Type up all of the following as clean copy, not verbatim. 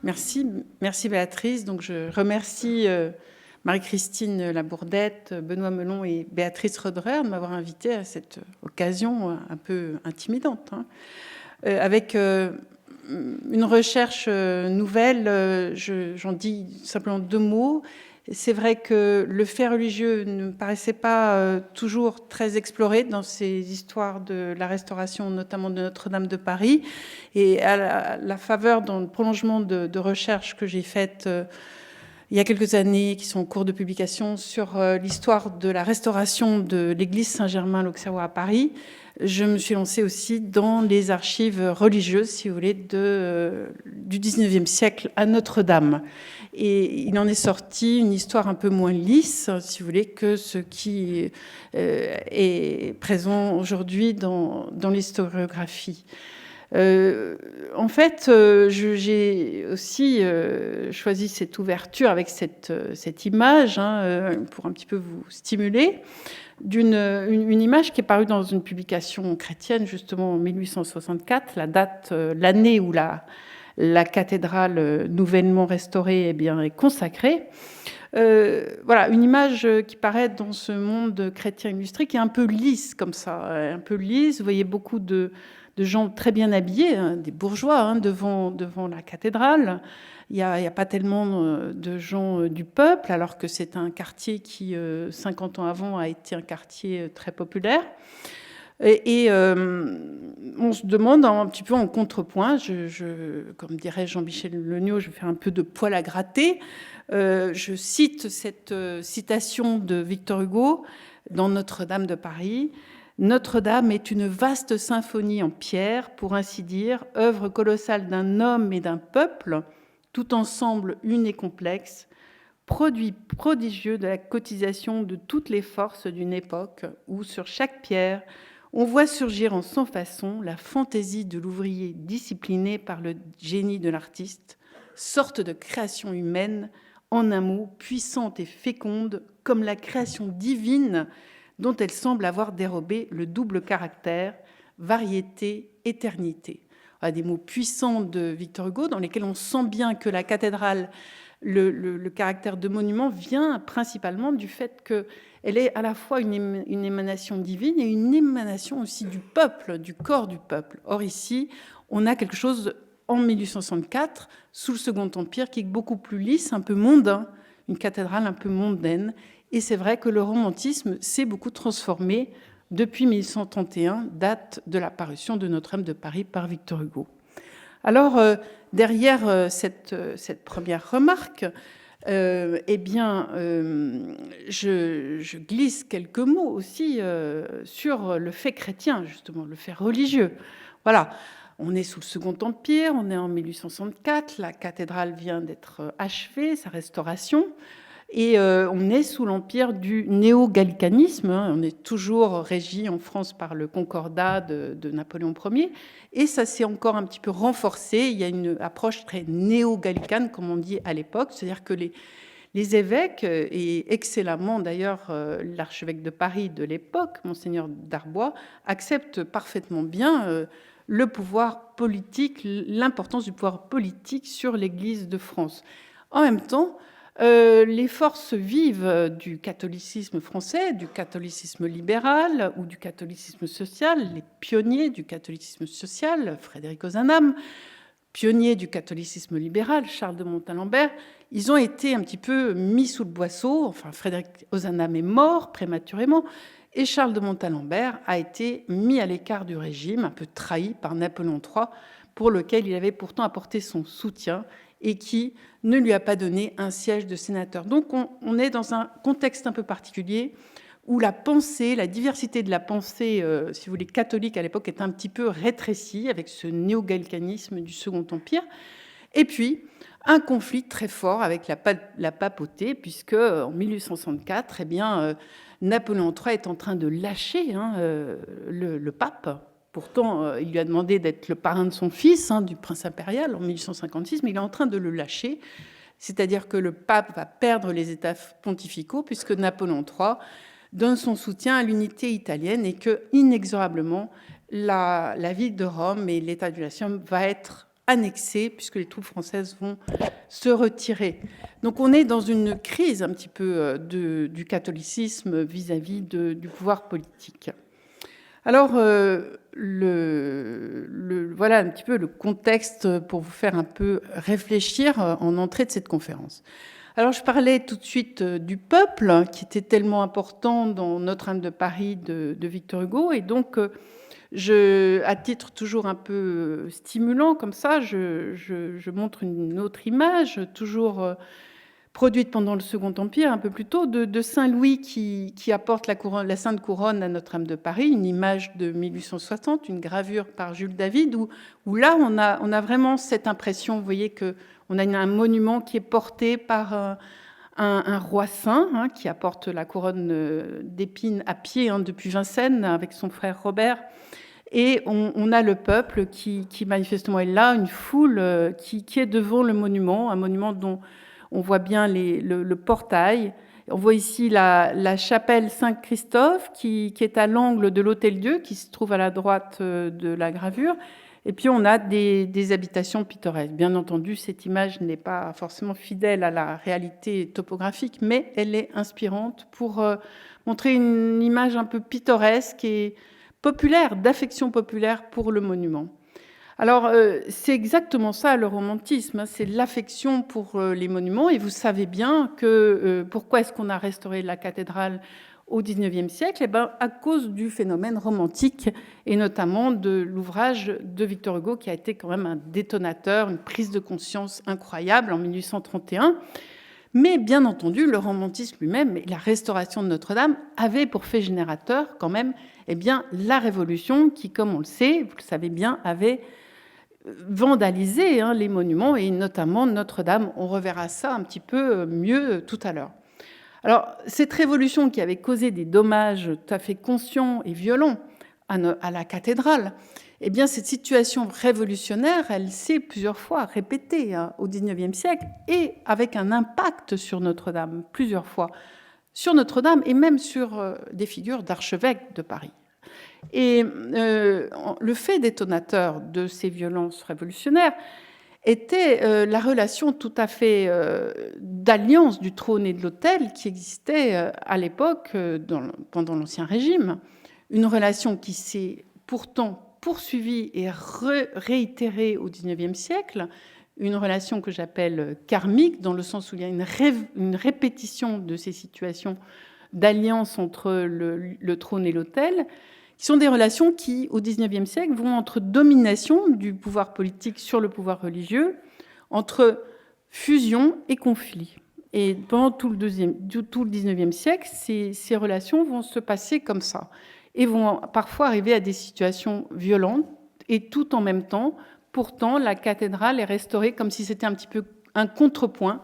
Merci Béatrice. Donc je remercie Marie-Christine Labourdette, Benoît Melon et Béatrice Roederer de m'avoir invitée à cette occasion un peu intimidante. Avec une recherche nouvelle, j'en dis simplement 2 mots. C'est vrai que le fait religieux ne me paraissait pas toujours très exploré dans ces histoires de la restauration, notamment de Notre-Dame de Paris. Et à la faveur, dans le prolongement de recherches que j'ai faites il y a quelques années, qui sont en cours de publication, sur l'histoire de la restauration de l'église Saint-Germain-l'Auxerrois à Paris, je me suis lancée aussi dans les archives religieuses, si vous voulez, du 19e siècle à Notre-Dame. Et il en est sorti une histoire un peu moins lisse, si vous voulez, que ce qui est présent aujourd'hui dans l'historiographie. En fait, j'ai aussi choisi cette ouverture avec cette image pour un petit peu vous stimuler, une image qui est parue dans une publication chrétienne justement en 1864, l'année où la cathédrale nouvellement restaurée est consacrée. Voilà, une image qui paraît dans ce monde chrétien illustré qui est un peu lisse comme ça, un peu lisse. Vous voyez beaucoup de gens très bien habillés, des bourgeois devant la cathédrale. Il n'y a pas tellement de gens du peuple, alors que c'est un quartier qui, 50 ans avant, a été un quartier très populaire. Et on se demande un petit peu en contrepoint, comme dirait Jean-Michel Legnaud, je vais faire un peu de poil à gratter. Je cite cette citation de Victor Hugo dans Notre-Dame de Paris. Notre-Dame est une vaste symphonie en pierre, pour ainsi dire, œuvre colossale d'un homme et d'un peuple, tout ensemble une et complexe, produit prodigieux de la cotisation de toutes les forces d'une époque où, sur chaque pierre, on voit surgir en sans façon la fantaisie de l'ouvrier discipliné par le génie de l'artiste, sorte de création humaine, en un mot, puissante et féconde, comme la création divine dont elle semble avoir dérobé le double caractère, variété, éternité. Voilà, des mots puissants de Victor Hugo dans lesquels on sent bien que la cathédrale, le caractère de monument vient principalement du fait qu'elle est à la fois une émanation divine et une émanation aussi du peuple, du corps du peuple. Or ici, on a quelque chose en 1864, sous le Second Empire, qui est beaucoup plus lisse, un peu mondain, une cathédrale un peu mondaine. Et c'est vrai que le romantisme s'est beaucoup transformé depuis 1831, date de la parution de Notre-Dame de Paris par Victor Hugo. Alors, derrière cette première remarque, je glisse quelques mots aussi sur le fait chrétien, justement, le fait religieux. Voilà, on est sous le Second Empire, on est en 1864, la cathédrale vient d'être achevée, sa restauration. Et on est sous l'empire du néo-gallicanisme. On est toujours régi en France par le concordat de Napoléon Ier. Et ça s'est encore un petit peu renforcé. Il y a une approche très néo-gallicane, comme on dit à l'époque. C'est-à-dire que les évêques, et excellemment d'ailleurs l'archevêque de Paris de l'époque, Monseigneur Darbois, acceptent parfaitement bien le pouvoir politique, l'importance du pouvoir politique sur l'Église de France. En même temps, les forces vives du catholicisme français, du catholicisme libéral ou du catholicisme social, les pionniers du catholicisme social, Frédéric Ozanam, pionnier du catholicisme libéral, Charles de Montalembert, ils ont été un petit peu mis sous le boisseau. Enfin, Frédéric Ozanam est mort prématurément et Charles de Montalembert a été mis à l'écart du régime, un peu trahi par Napoléon III, pour lequel il avait pourtant apporté son soutien et qui ne lui a pas donné un siège de sénateur. Donc on est dans un contexte un peu particulier où la pensée, la diversité de la pensée, si vous voulez, catholique à l'époque est un petit peu rétrécie avec ce néo-gallicanisme du Second Empire. Et puis, un conflit très fort avec la papauté, puisque en 1864, Napoléon III est en train de lâcher le pape. Pourtant, il lui a demandé d'être le parrain de son fils, du prince impérial, en 1856, mais il est en train de le lâcher. C'est-à-dire que le pape va perdre les états pontificaux, puisque Napoléon III donne son soutien à l'unité italienne et que, inexorablement, la ville de Rome et l'État du Latium va être annexée, puisque les troupes françaises vont se retirer. Donc on est dans une crise un petit peu du catholicisme vis-à-vis du pouvoir politique. Alors, voilà un petit peu le contexte pour vous faire un peu réfléchir en entrée de cette conférence. Alors, je parlais tout de suite du peuple, qui était tellement important dans Notre-Dame de Paris de Victor Hugo. Et donc, à titre toujours un peu stimulant comme ça, je montre une autre image, toujours produite pendant le Second Empire, un peu plus tôt, de Saint-Louis qui apporte la Sainte Couronne à Notre-Dame de Paris, une image de 1860, une gravure par Jules David, où là, on a vraiment cette impression, vous voyez, qu'on a un monument qui est porté par un roi saint, hein, qui apporte la couronne d'épines à pied depuis Vincennes avec son frère Robert. Et on a le peuple qui manifestement est là, une foule qui est devant le monument, un monument dont on voit bien le portail. On voit ici la chapelle Saint-Christophe qui est à l'angle de l'Hôtel-Dieu, qui se trouve à la droite de la gravure. Et puis on a des habitations pittoresques. Bien entendu, cette image n'est pas forcément fidèle à la réalité topographique, mais elle est inspirante pour montrer une image un peu pittoresque et populaire, d'affection populaire pour le monument. Alors, c'est exactement ça, le romantisme, hein, c'est l'affection pour les monuments. Et vous savez bien que pourquoi est-ce qu'on a restauré la cathédrale au XIXe siècle? Eh bien, à cause du phénomène romantique, et notamment de l'ouvrage de Victor Hugo, qui a été quand même un détonateur, une prise de conscience incroyable en 1831. Mais bien entendu, le romantisme lui-même et la restauration de Notre-Dame avaient pour fait générateur quand même la Révolution qui, comme on le sait, vous le savez bien, avait vandalisé les monuments et notamment Notre-Dame. On reverra ça un petit peu mieux tout à l'heure. Alors, cette révolution qui avait causé des dommages tout à fait conscients et violents à la cathédrale, eh bien, cette situation révolutionnaire, elle s'est plusieurs fois répétée au XIXe siècle et avec un impact sur Notre-Dame, plusieurs fois, sur Notre-Dame et même sur des figures d'archevêques de Paris. Et le fait détonateur de ces violences révolutionnaires était la relation tout à fait d'alliance du trône et de l'autel qui existait à l'époque, pendant l'Ancien Régime. Une relation qui s'est pourtant poursuivie et réitérée au XIXe siècle, une relation que j'appelle karmique, dans le sens où il y a une répétition de ces situations d'alliance entre le trône et l'autel, qui sont des relations qui, au XIXe siècle, vont entre domination du pouvoir politique sur le pouvoir religieux, entre fusion et conflit. Et pendant tout le XIXe siècle, ces relations vont se passer comme ça et vont parfois arriver à des situations violentes. Et tout en même temps, pourtant, la cathédrale est restaurée comme si c'était un petit peu un contrepoint,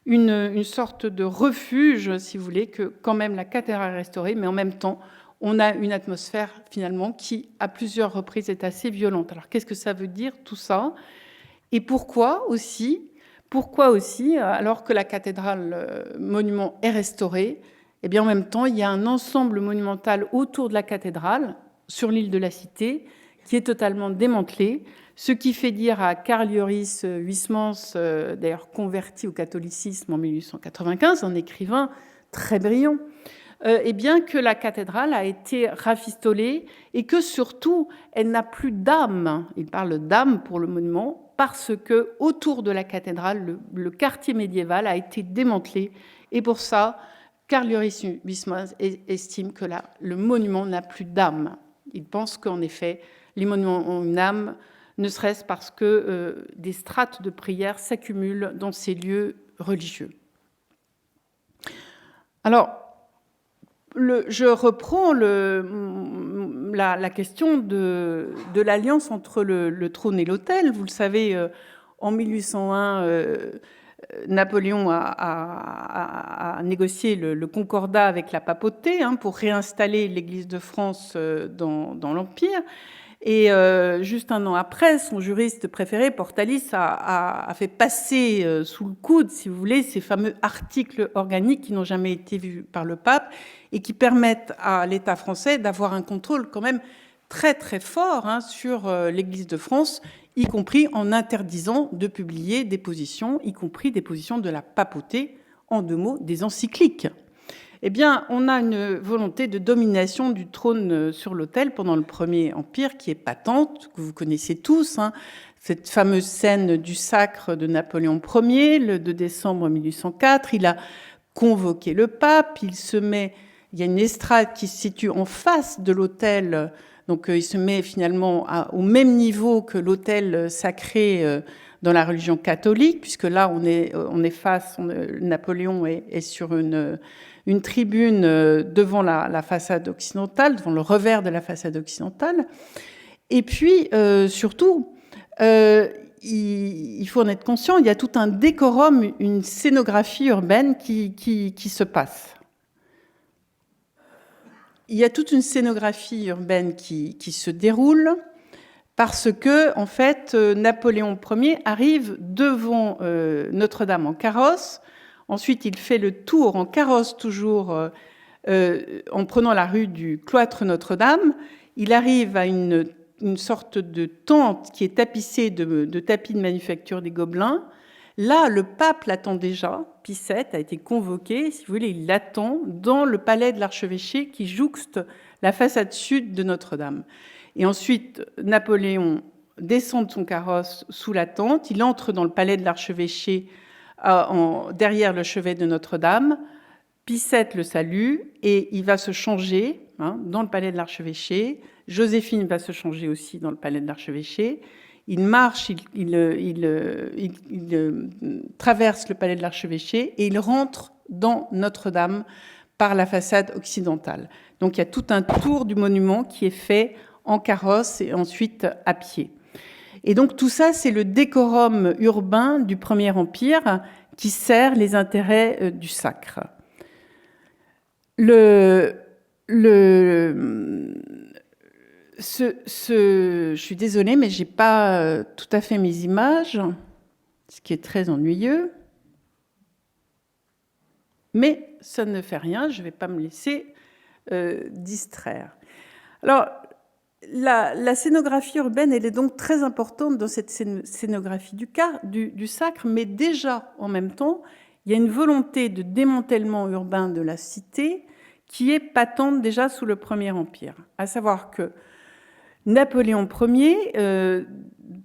une sorte de refuge, si vous voulez, que quand même la cathédrale est restaurée, mais en même temps, on a une atmosphère finalement qui, à plusieurs reprises, est assez violente. Alors, qu'est-ce que ça veut dire tout ça? Et pourquoi aussi, alors que la cathédrale monument est restaurée, eh bien, en même temps, il y a un ensemble monumental autour de la cathédrale, sur l'île de la Cité, qui est totalement démantelé, ce qui fait dire à Carl Joris Huysmans, d'ailleurs converti au catholicisme en 1895, un écrivain très brillant, eh bien que la cathédrale a été rafistolée et que surtout elle n'a plus d'âme. Il parle d'âme pour le monument parce que autour de la cathédrale, le quartier médiéval a été démantelé et pour ça, Carl Joris Huysmans estime que le monument n'a plus d'âme. Il pense qu'en effet, les monuments ont une âme, ne serait-ce parce que des strates de prière s'accumulent dans ces lieux religieux. Alors, je reprends la question de l'alliance entre le trône et l'autel. Vous le savez, en 1801, Napoléon a négocié le concordat avec la papauté pour réinstaller l'Église de France dans l'Empire. Et juste un an après, son juriste préféré, Portalis, a fait passer sous le coude, si vous voulez, ces fameux articles organiques qui n'ont jamais été vus par le pape et qui permettent à l'État français d'avoir un contrôle quand même très très fort sur l'Église de France, y compris en interdisant de publier des positions, y compris des positions de la papauté, en 2 mots, des encycliques. Eh bien, on a une volonté de domination du trône sur l'autel pendant le Premier Empire qui est patente, que vous connaissez tous, hein. Cette fameuse scène du sacre de Napoléon Ier, le 2 décembre 1804. Il a convoqué le pape, il y a une estrade qui se situe en face de l'autel, donc il se met finalement au même niveau que l'autel sacré dans la religion catholique, puisque là, on est face, Napoléon est sur une tribune devant la façade occidentale, devant le revers de la façade occidentale. Et puis, surtout, il faut en être conscient, il y a tout un décorum, une scénographie urbaine qui se passe. Il y a toute une scénographie urbaine qui se déroule parce que, en fait, Napoléon Ier arrive devant Notre-Dame en carrosse. Ensuite, il fait le tour en carrosse, toujours en prenant la rue du cloître Notre-Dame. Il arrive à une sorte de tente qui est tapissée de tapis de manufacture des Gobelins. Là, le pape l'attend déjà. Pie VII a été convoqué, si vous voulez, il l'attend dans le palais de l'archevêché qui jouxte la façade sud de Notre-Dame. Et ensuite, Napoléon descend de son carrosse sous la tente, il entre dans le palais de l'archevêché derrière le chevet de Notre-Dame. Pie VII le salue et il va se changer dans le palais de l'archevêché. Joséphine va se changer aussi dans le palais de l'archevêché. Il marche, il traverse le palais de l'archevêché et il rentre dans Notre-Dame par la façade occidentale. Donc il y a tout un tour du monument qui est fait en carrosse et ensuite à pied. Et donc tout ça, c'est le décorum urbain du Premier Empire qui sert les intérêts du sacre. Je suis désolée, mais j'ai pas tout à fait mes images, ce qui est très ennuyeux. Mais ça ne fait rien, je ne vais pas me laisser distraire. Alors, la scénographie urbaine, elle est donc très importante dans cette scénographie du sacre, mais déjà, en même temps, il y a une volonté de démantèlement urbain de la cité qui est patente déjà sous le Premier Empire. À savoir que Napoléon Ier,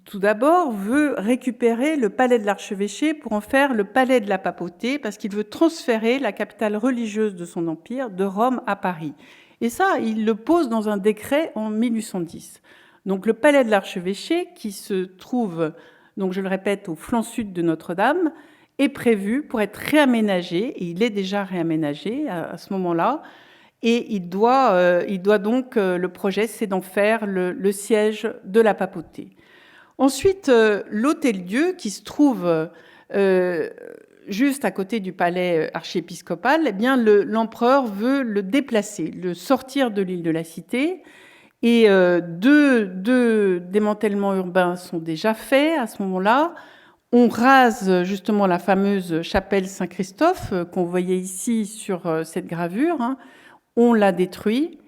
tout d'abord, veut récupérer le palais de l'archevêché pour en faire le palais de la papauté, parce qu'il veut transférer la capitale religieuse de son empire de Rome à Paris. Et ça, il le pose dans un décret en 1810. Donc le palais de l'archevêché, qui se trouve, donc je le répète, au flanc sud de Notre-Dame, est prévu pour être réaménagé, et il est déjà réaménagé à ce moment-là. Et il doit donc, le projet, c'est d'en faire le siège de la papauté. Ensuite, l'Hôtel-Dieu, qui se trouve juste à côté du palais archiépiscopal, eh bien, l'empereur veut le déplacer, le sortir de l'île de la Cité. Et deux démantèlements urbains sont déjà faits à ce moment-là. On rase justement la fameuse chapelle Saint-Christophe qu'on voyait ici sur cette gravure. On la détruit.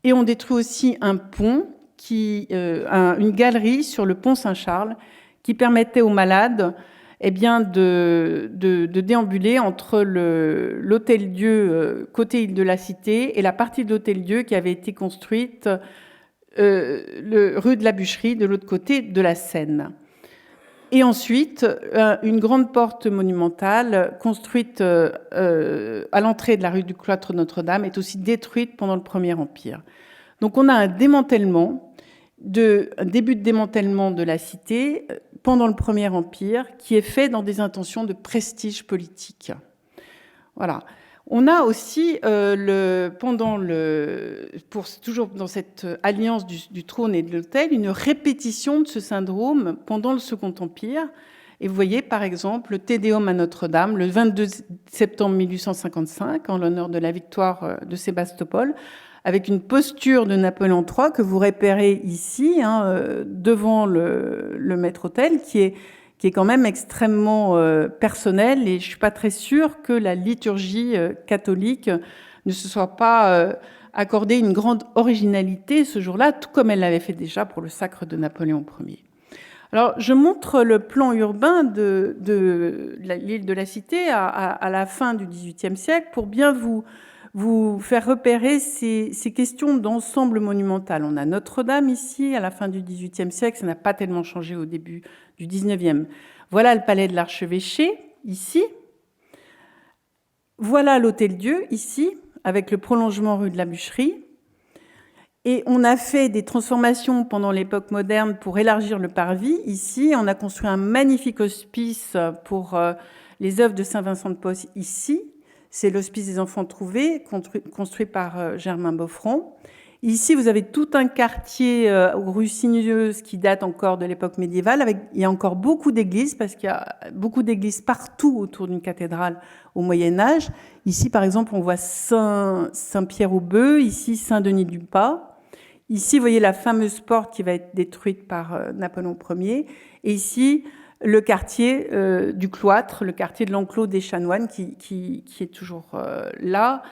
Et on détruit aussi un pont, une galerie sur le pont Saint-Charles qui permettait aux malades de déambuler entre l'Hôtel-Dieu côté île de la Cité et la partie de l'Hôtel-Dieu qui avait été construite rue de la Bûcherie, de l'autre côté de la Seine. Et ensuite, une grande porte monumentale construite à l'entrée de la rue du Cloître Notre-Dame est aussi détruite pendant le Premier Empire. Donc on a un début de démantèlement de la cité pendant le Premier Empire qui est fait dans des intentions de prestige politique. Voilà. On a aussi, toujours dans cette alliance du trône et de l'autel, une répétition de ce syndrome pendant le Second Empire. Et vous voyez, par exemple, le Te Deum à Notre-Dame, le 22 septembre 1855, en l'honneur de la victoire de Sébastopol, avec une posture de Napoléon III que vous repérez ici, devant le maître-autel, qui est quand même extrêmement personnel, et je ne suis pas très sûre que la liturgie catholique ne se soit pas accordé une grande originalité ce jour-là, tout comme elle l'avait fait déjà pour le sacre de Napoléon Ier. Alors, je montre le plan urbain de l'île de la Cité à la fin du XVIIIe siècle pour bien vous faire repérer ces questions d'ensemble monumental. On a Notre-Dame ici, à la fin du XVIIIe siècle, ça n'a pas tellement changé au début du XIXe. Voilà le palais de l'archevêché, ici. Voilà l'Hôtel-Dieu, ici, avec le prolongement rue de la Bûcherie. Et on a fait des transformations pendant l'époque moderne pour élargir le parvis. Ici, on a construit un magnifique hospice pour les œuvres de Saint-Vincent de Paul, ici. C'est l'Hospice des Enfants Trouvés, construit par Germain Boffrand. Ici, vous avez tout un quartier rue Sinueuse qui date encore de l'époque médiévale. Il y a encore beaucoup d'églises, parce qu'il y a beaucoup d'églises partout autour d'une cathédrale au Moyen-Âge. Ici, par exemple, on voit Saint-Pierre-aux-Bœufs, ici Saint-Denis-du-Pas. Ici, vous voyez la fameuse porte qui va être détruite par Napoléon Ier. Et ici, le quartier du cloître, le quartier de l'enclos des chanoines qui est toujours là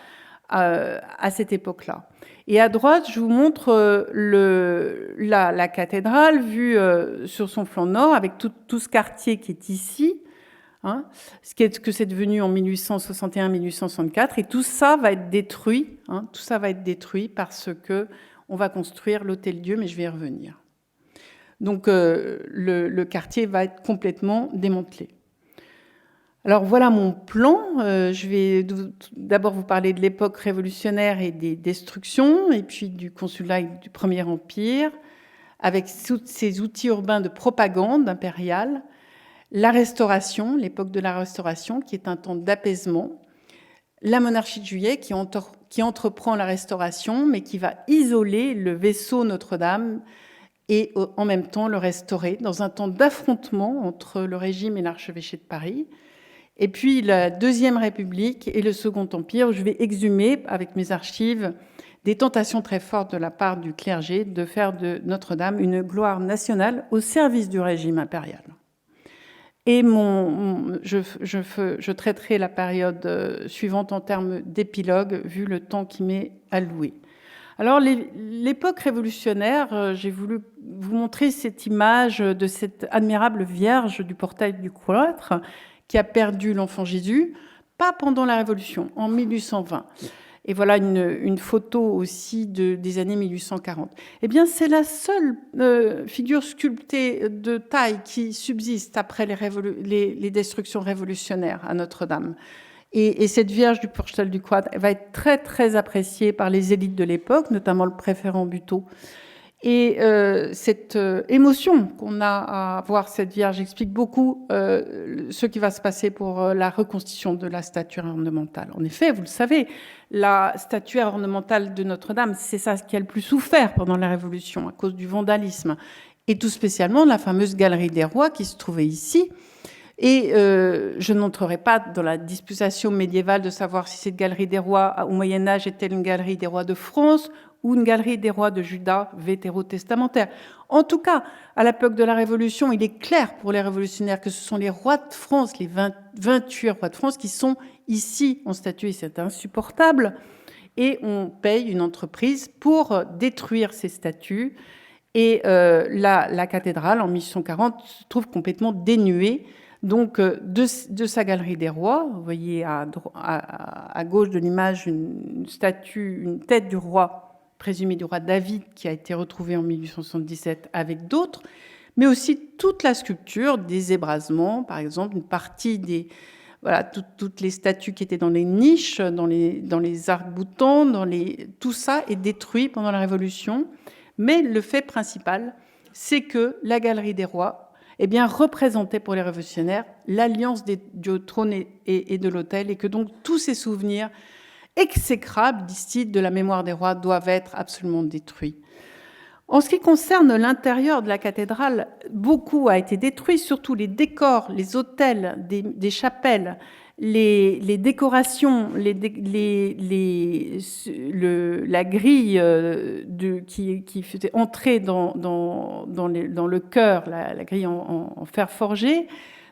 à cette époque-là. Et à droite, je vous montre la cathédrale vue sur son flanc nord, avec tout ce quartier qui est ici, hein, ce que c'est devenu en 1861-1864. Et tout ça va être détruit, hein, tout ça va être détruit parce que on va construire l'Hôtel-Dieu, mais je vais y revenir. Donc, le quartier va être complètement démantelé. Alors, voilà mon plan. Je vais d'abord vous parler de l'époque révolutionnaire et des destructions, et puis du consulat et du Premier Empire, avec tous ces outils urbains de propagande impériale, la Restauration, l'époque de la Restauration, qui est un temps d'apaisement, la monarchie de Juillet, qui entreprend la Restauration, mais qui va isoler le vaisseau Notre-Dame et en même temps le restaurer dans un temps d'affrontement entre le régime et l'archevêché de Paris. Et puis la Deuxième République et le Second Empire, où je vais exhumer avec mes archives des tentations très fortes de la part du clergé de faire de Notre-Dame une gloire nationale au service du régime impérial. Et je traiterai la période suivante en termes d'épilogue, vu le temps qui m'est alloué. Alors, l'époque révolutionnaire, j'ai voulu vous montrer cette image de cette admirable Vierge du portail du cloître qui a perdu l'enfant Jésus, pas pendant la Révolution, en 1820. Et voilà une photo aussi des années 1840. Eh bien, c'est la seule figure sculptée de taille qui subsiste après les destructions révolutionnaires à Notre-Dame. Et cette Vierge du portail du cloître va être très, très appréciée par les élites de l'époque, notamment le préférant Buteau. Et cette émotion qu'on a à voir cette Vierge explique beaucoup ce qui va se passer pour la reconstitution de la statuaire ornementale. En effet, vous le savez, la statuaire ornementale de Notre-Dame, c'est ça qui a le plus souffert pendant la Révolution à cause du vandalisme, et tout spécialement la fameuse Galerie des Rois qui se trouvait ici. Et je n'entrerai pas dans la disputation médiévale de savoir si cette Galerie des Rois au Moyen-Âge est-elle une Galerie des Rois de France ou une Galerie des Rois de Juda vétérotestamentaire. En tout cas, à l'époque de la Révolution, il est clair pour les révolutionnaires que ce sont les rois de France, les 28 rois de France, qui sont ici en statue, et c'est insupportable. Et on paye une entreprise pour détruire ces statues. Et la cathédrale, en 1840, se trouve complètement dénuée donc de sa Galerie des Rois. Vous voyez à gauche de l'image une statue, une tête du roi, présumé du roi David, qui a été retrouvée en 1877 avec d'autres, mais aussi toute la sculpture, des ébrasements, par exemple, une partie des... Voilà, toutes les statues qui étaient dans les niches, dans les arcs-boutants, tout ça est détruit pendant la Révolution. Mais le fait principal, c'est que la Galerie des Rois représentait pour les révolutionnaires l'alliance du trône et de l'autel, et que donc tous ces souvenirs exécrables, disent-ils, de la mémoire des rois doivent être absolument détruits. En ce qui concerne l'intérieur de la cathédrale, beaucoup a été détruit, surtout les décors, les autels des chapelles, les décorations, la grille qui faisait entrer dans le chœur, la grille en fer forgé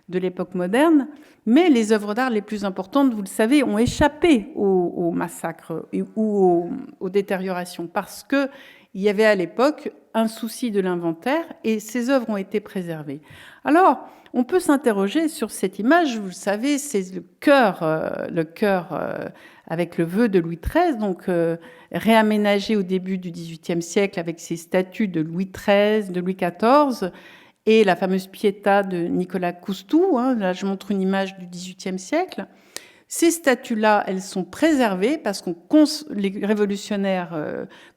de l'époque moderne. Mais les œuvres d'art les plus importantes, vous le savez, ont échappé au massacre ou aux détériorations, parce qu'il y avait à l'époque un souci de l'inventaire, et ces œuvres ont été préservées. Alors, on peut s'interroger sur cette image, vous le savez, c'est le chœur avec le vœu de Louis XIII, donc réaménagé au début du XVIIIe siècle avec ses statues de Louis XIII, de Louis XIV, et la fameuse Pietà de Nicolas Coustou. Là, je montre une image du XVIIIe siècle. Ces statues-là, elles sont préservées parce que les révolutionnaires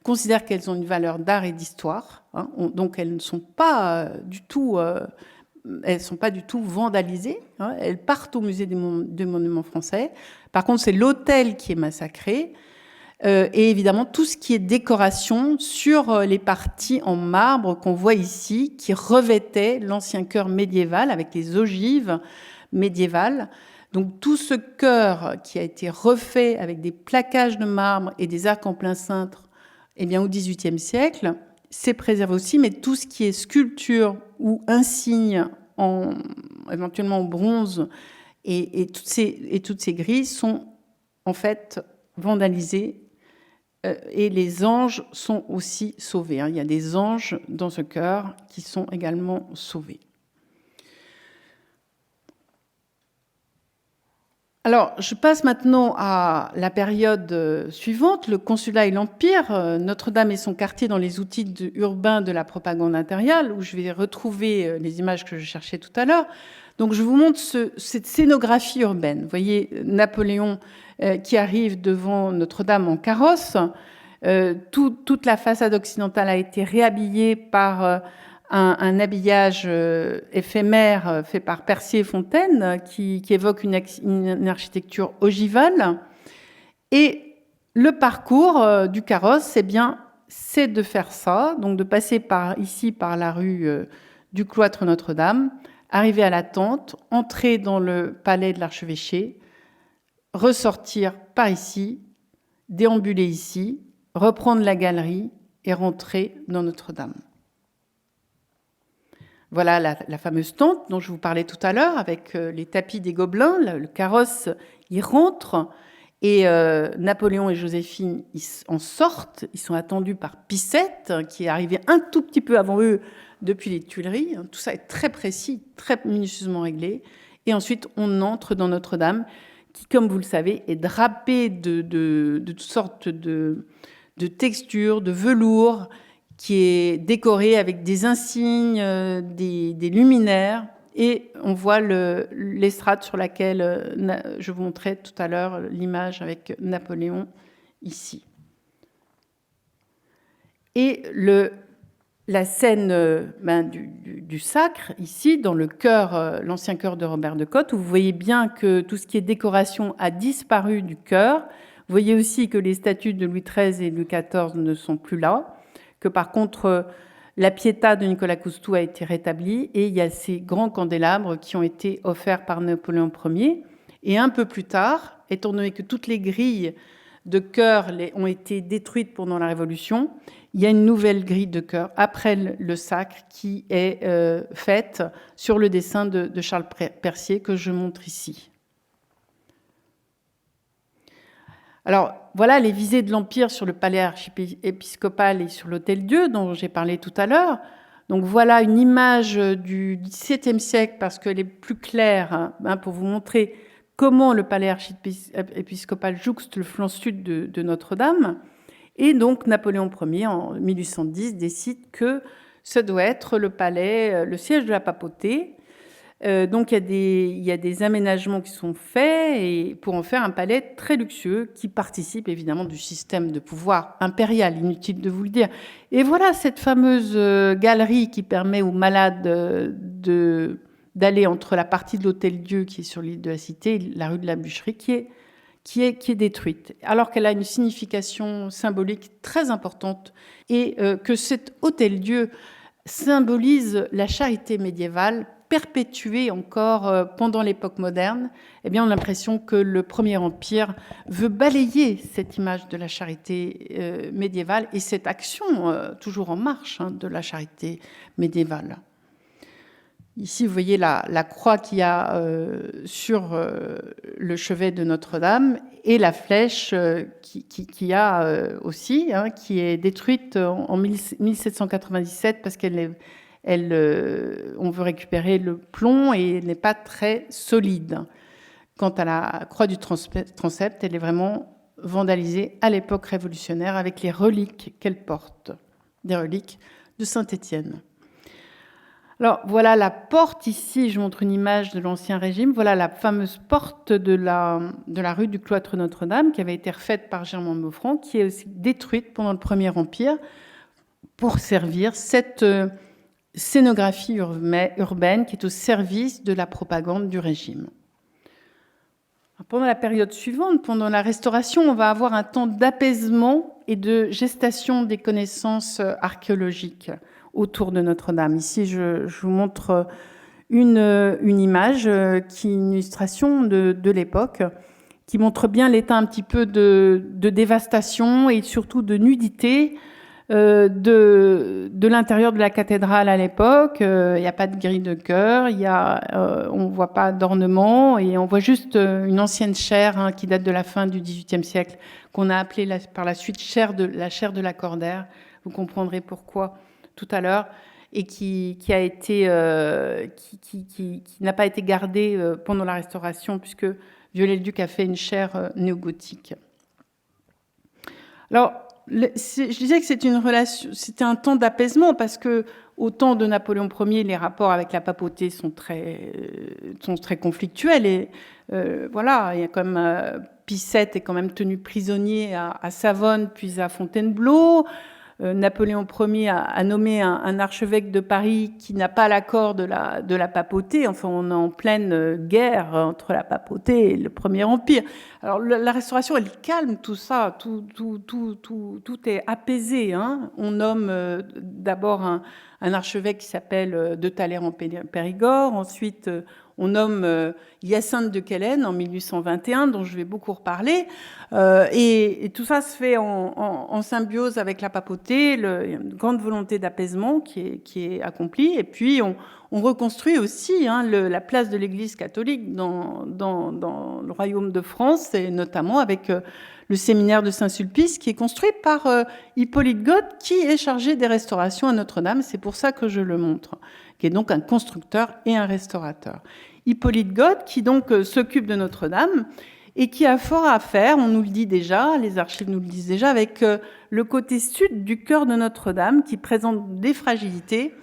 considèrent qu'elles ont une valeur d'art et d'histoire. Donc, elles ne sont pas du tout vandalisées. Elles partent au musée des monuments français. Par contre, c'est l'autel qui est massacré. Et évidemment, tout ce qui est décoration sur les parties en marbre qu'on voit ici, qui revêtaient l'ancien chœur médiéval avec les ogives médiévales. Donc tout ce chœur qui a été refait avec des plaquages de marbre et des arcs en plein cintre, eh bien, au XVIIIe siècle, c'est préservé aussi, mais tout ce qui est sculpture ou insigne, éventuellement en bronze, et toutes ces grilles sont en fait vandalisées. Et les anges sont aussi sauvés. Il y a des anges dans ce chœur qui sont également sauvés. Alors, je passe maintenant à la période suivante, le Consulat et l'Empire, Notre-Dame et son quartier dans les outils urbains de la propagande impériale, où je vais retrouver les images que je cherchais tout à l'heure. Donc, je vous montre cette scénographie urbaine. Vous voyez Napoléon qui arrive devant Notre-Dame en carrosse. Toute la façade occidentale a été réhabillée par un habillage éphémère fait par Percier et Fontaine qui évoque une architecture ogivale. Et le parcours du carrosse, eh bien, c'est de faire ça, donc de passer ici par la rue du cloître Notre-Dame, arriver à la Tente, entrer dans le palais de l'archevêché, ressortir par ici, déambuler ici, reprendre la galerie et rentrer dans Notre-Dame. Voilà la fameuse tente dont je vous parlais tout à l'heure, avec les tapis des Gobelins. Le carrosse, il rentre, et Napoléon et Joséphine, ils en sortent. Ils sont attendus par Picette, qui est arrivé un tout petit peu avant eux depuis les Tuileries. Tout ça est très précis, très minutieusement réglé. Et ensuite, on entre dans Notre-Dame, qui, comme vous le savez, est drapée de toutes sortes de textures, de velours, qui est décoré avec des insignes, des luminaires, et on voit l'estrade sur laquelle je vous montrais tout à l'heure l'image avec Napoléon ici. Et la scène du sacre, ici, dans le chœur, l'ancien chœur de Robert de Cotte, où vous voyez bien que tout ce qui est décoration a disparu du chœur. Vous voyez aussi que les statues de Louis XIII et Louis XIV ne sont plus là, que par contre, la Pietà de Nicolas Coustou a été rétablie, et il y a ces grands candélabres qui ont été offerts par Napoléon Ier. Et un peu plus tard, étant donné que toutes les grilles de chœur ont été détruites pendant la Révolution, il y a une nouvelle grille de chœur après le sacre qui est faite sur le dessin de Charles Percier que je montre ici. Alors, voilà les visées de l'Empire sur le palais archiépiscopal et sur l'Hôtel-Dieu dont j'ai parlé tout à l'heure. Donc voilà une image du XVIIe siècle parce qu'elle est plus claire pour vous montrer comment le palais archiépiscopal jouxte le flanc sud de Notre-Dame. Et donc Napoléon Ier, en 1810, décide que ça doit être le palais, le siège de la papauté. Donc il y a des aménagements qui sont faits pour en faire un palais très luxueux qui participe évidemment du système de pouvoir impérial, inutile de vous le dire. Et voilà cette fameuse galerie qui permet aux malades d'aller entre la partie de l'Hôtel-Dieu qui est sur l'île de la Cité et la rue de la Bûcherie qui est détruite, alors qu'elle a une signification symbolique très importante et que cet Hôtel-Dieu symbolise la charité médiévale perpétuée encore pendant l'époque moderne. Eh bien, on a l'impression que le Premier Empire veut balayer cette image de la charité médiévale et cette action toujours en marche de la charité médiévale. Ici, vous voyez la croix qu'il y a sur le chevet de Notre-Dame et la flèche qu'il y a aussi, hein, qui est détruite en 1797 parce on veut récupérer le plomb et elle n'est pas très solide. Quant à la croix du transept, elle est vraiment vandalisée à l'époque révolutionnaire avec les reliques qu'elle porte, des reliques de Saint-Étienne. Alors voilà la porte ici, je montre une image de l'Ancien Régime. Voilà la fameuse porte de la rue du Cloître Notre-Dame qui avait été refaite par Germain Boffrand, qui est aussi détruite pendant le Premier Empire pour servir cette scénographie urbaine qui est au service de la propagande du régime. Pendant la période suivante, pendant la Restauration, on va avoir un temps d'apaisement et de gestation des connaissances archéologiques autour de Notre-Dame. Ici, je vous montre une image, qui est une illustration de l'époque, qui montre bien l'état un petit peu de dévastation et surtout de nudité de l'intérieur de la cathédrale à l'époque. Il n'y a pas de grille de chœur, on ne voit pas d'ornement et on voit juste une ancienne chaire, hein, qui date de la fin du XVIIIe siècle, qu'on a appelée par la suite la chaire de Lacordaire. Vous comprendrez pourquoi tout à l'heure, et qui n'a pas été gardée pendant la Restauration, puisque Viollet-le-Duc a fait une chaire néogothique. Alors, je disais que c'était un temps d'apaisement, parce que au temps de Napoléon Ier, les rapports avec la papauté sont très conflictuels. Et voilà, il y a quand même Pie VII est quand même tenu prisonnier à Savone, puis à Fontainebleau. Napoléon Ier a nommé un archevêque de Paris qui n'a pas l'accord de la papauté. Enfin, on est en pleine guerre entre la papauté et le Premier Empire. Alors, la Restauration, elle calme tout ça. Tout est apaisé, hein. On nomme d'abord un archevêque qui s'appelle de Talleyrand en Périgord. Ensuite, on nomme Hyacinthe de Quélen en 1821, dont je vais beaucoup reparler. Et tout ça se fait en symbiose avec la papauté. Il y a une grande volonté d'apaisement qui est accomplie. Et puis, on reconstruit aussi, hein, la place de l'Église catholique dans le royaume de France, et notamment avec le séminaire de Saint-Sulpice, qui est construit par Hippolyte Gode, qui est chargé des restaurations à Notre-Dame. C'est pour ça que je le montre, qui est donc un constructeur et un restaurateur. Hippolyte Gode, qui donc s'occupe de Notre-Dame et qui a fort à faire, on nous le dit déjà, les archives nous le disent déjà, avec le côté sud du chœur de Notre-Dame, qui présente des fragilités,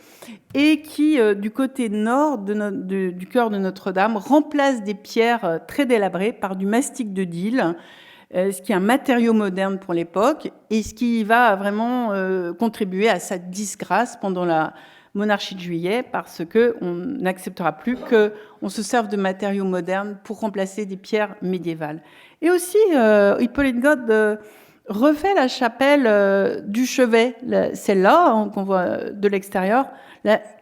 et qui, du côté nord du chœur de Notre-Dame, remplace des pierres très délabrées par du mastic de Deal, ce qui est un matériau moderne pour l'époque, et ce qui va vraiment contribuer à sa disgrâce pendant la monarchie de Juillet, parce qu'on n'acceptera plus qu'on se serve de matériaux modernes pour remplacer des pierres médiévales. Et aussi, Hippolyte Gode refait la chapelle du chevet, celle-là, hein, qu'on voit de l'extérieur,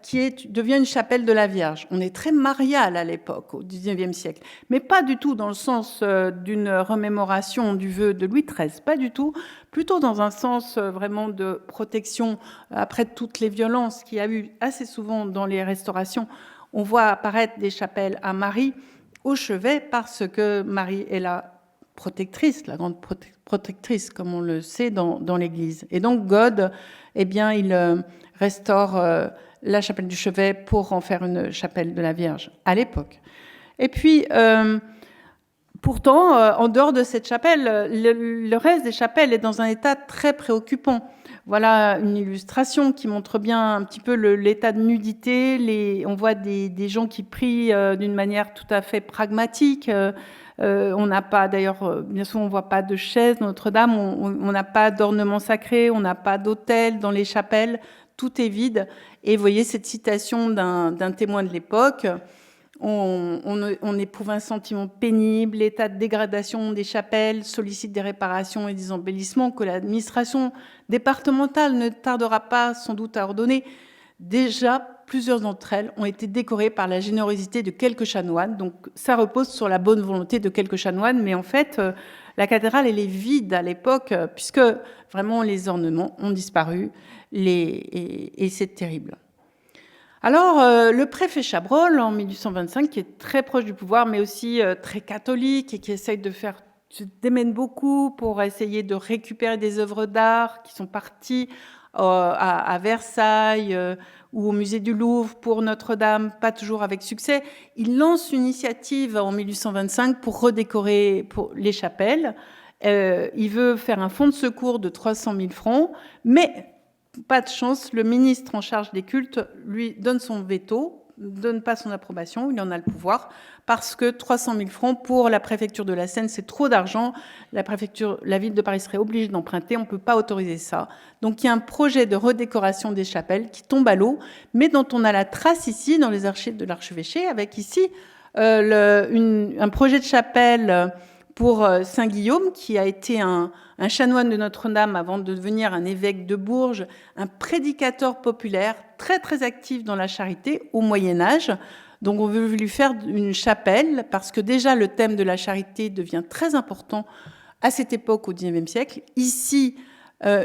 qui devient une chapelle de la Vierge. On est très marial à l'époque, au XIXe siècle, mais pas du tout dans le sens d'une remémoration du vœu de Louis XIII, pas du tout, plutôt dans un sens vraiment de protection après toutes les violences qu'il y a eu assez souvent dans les restaurations. On voit apparaître des chapelles à Marie au chevet, parce que Marie est la protectrice, la grande protectrice, comme on le sait dans l'Église. Et donc Gode, eh bien, il restaure la chapelle du chevet pour en faire une chapelle de la Vierge à l'époque. Et puis, pourtant, en dehors de cette chapelle, le reste des chapelles est dans un état très préoccupant. Voilà une illustration qui montre bien un petit peu l'état de nudité. On voit des gens qui prient d'une manière tout à fait pragmatique. On n'a pas, d'ailleurs, bien souvent, on ne voit pas de chaise dans Notre-Dame. On n'a pas d'ornement sacré, on n'a pas d'autel dans les chapelles. Tout est vide. Et vous voyez cette citation d'un témoin de l'époque. On éprouve un sentiment pénible, l'état de dégradation des chapelles sollicite des réparations et des embellissements que l'administration départementale ne tardera pas sans doute à ordonner. Déjà, plusieurs d'entre elles ont été décorées par la générosité de quelques chanoines. Donc ça repose sur la bonne volonté de quelques chanoines, mais en fait, la cathédrale, elle est vide à l'époque, puisque vraiment les ornements ont disparu, et c'est terrible. Alors, le préfet Chabrol, en 1825, qui est très proche du pouvoir, mais aussi très catholique et qui essaye se démène beaucoup pour essayer de récupérer des œuvres d'art qui sont parties à Versailles ou au musée du Louvre pour Notre-Dame, pas toujours avec succès. Il lance une initiative en 1825 pour redécorer les chapelles. Il veut faire un fonds de secours de 300 000 francs, mais pas de chance, le ministre en charge des cultes lui donne son veto, donne pas son approbation, il en a le pouvoir, parce que 300 000 francs pour la préfecture de la Seine, c'est trop d'argent. La ville de Paris serait obligée d'emprunter, on ne peut pas autoriser ça. Donc il y a un projet de redécoration des chapelles qui tombe à l'eau, mais dont on a la trace ici dans les archives de l'archevêché, avec ici un projet de chapelle pour Saint-Guillaume, qui a été un chanoine de Notre-Dame avant de devenir un évêque de Bourges, un prédicateur populaire très très actif dans la charité au Moyen-Âge. Donc on veut lui faire une chapelle parce que déjà le thème de la charité devient très important à cette époque au XIXe siècle. Ici, un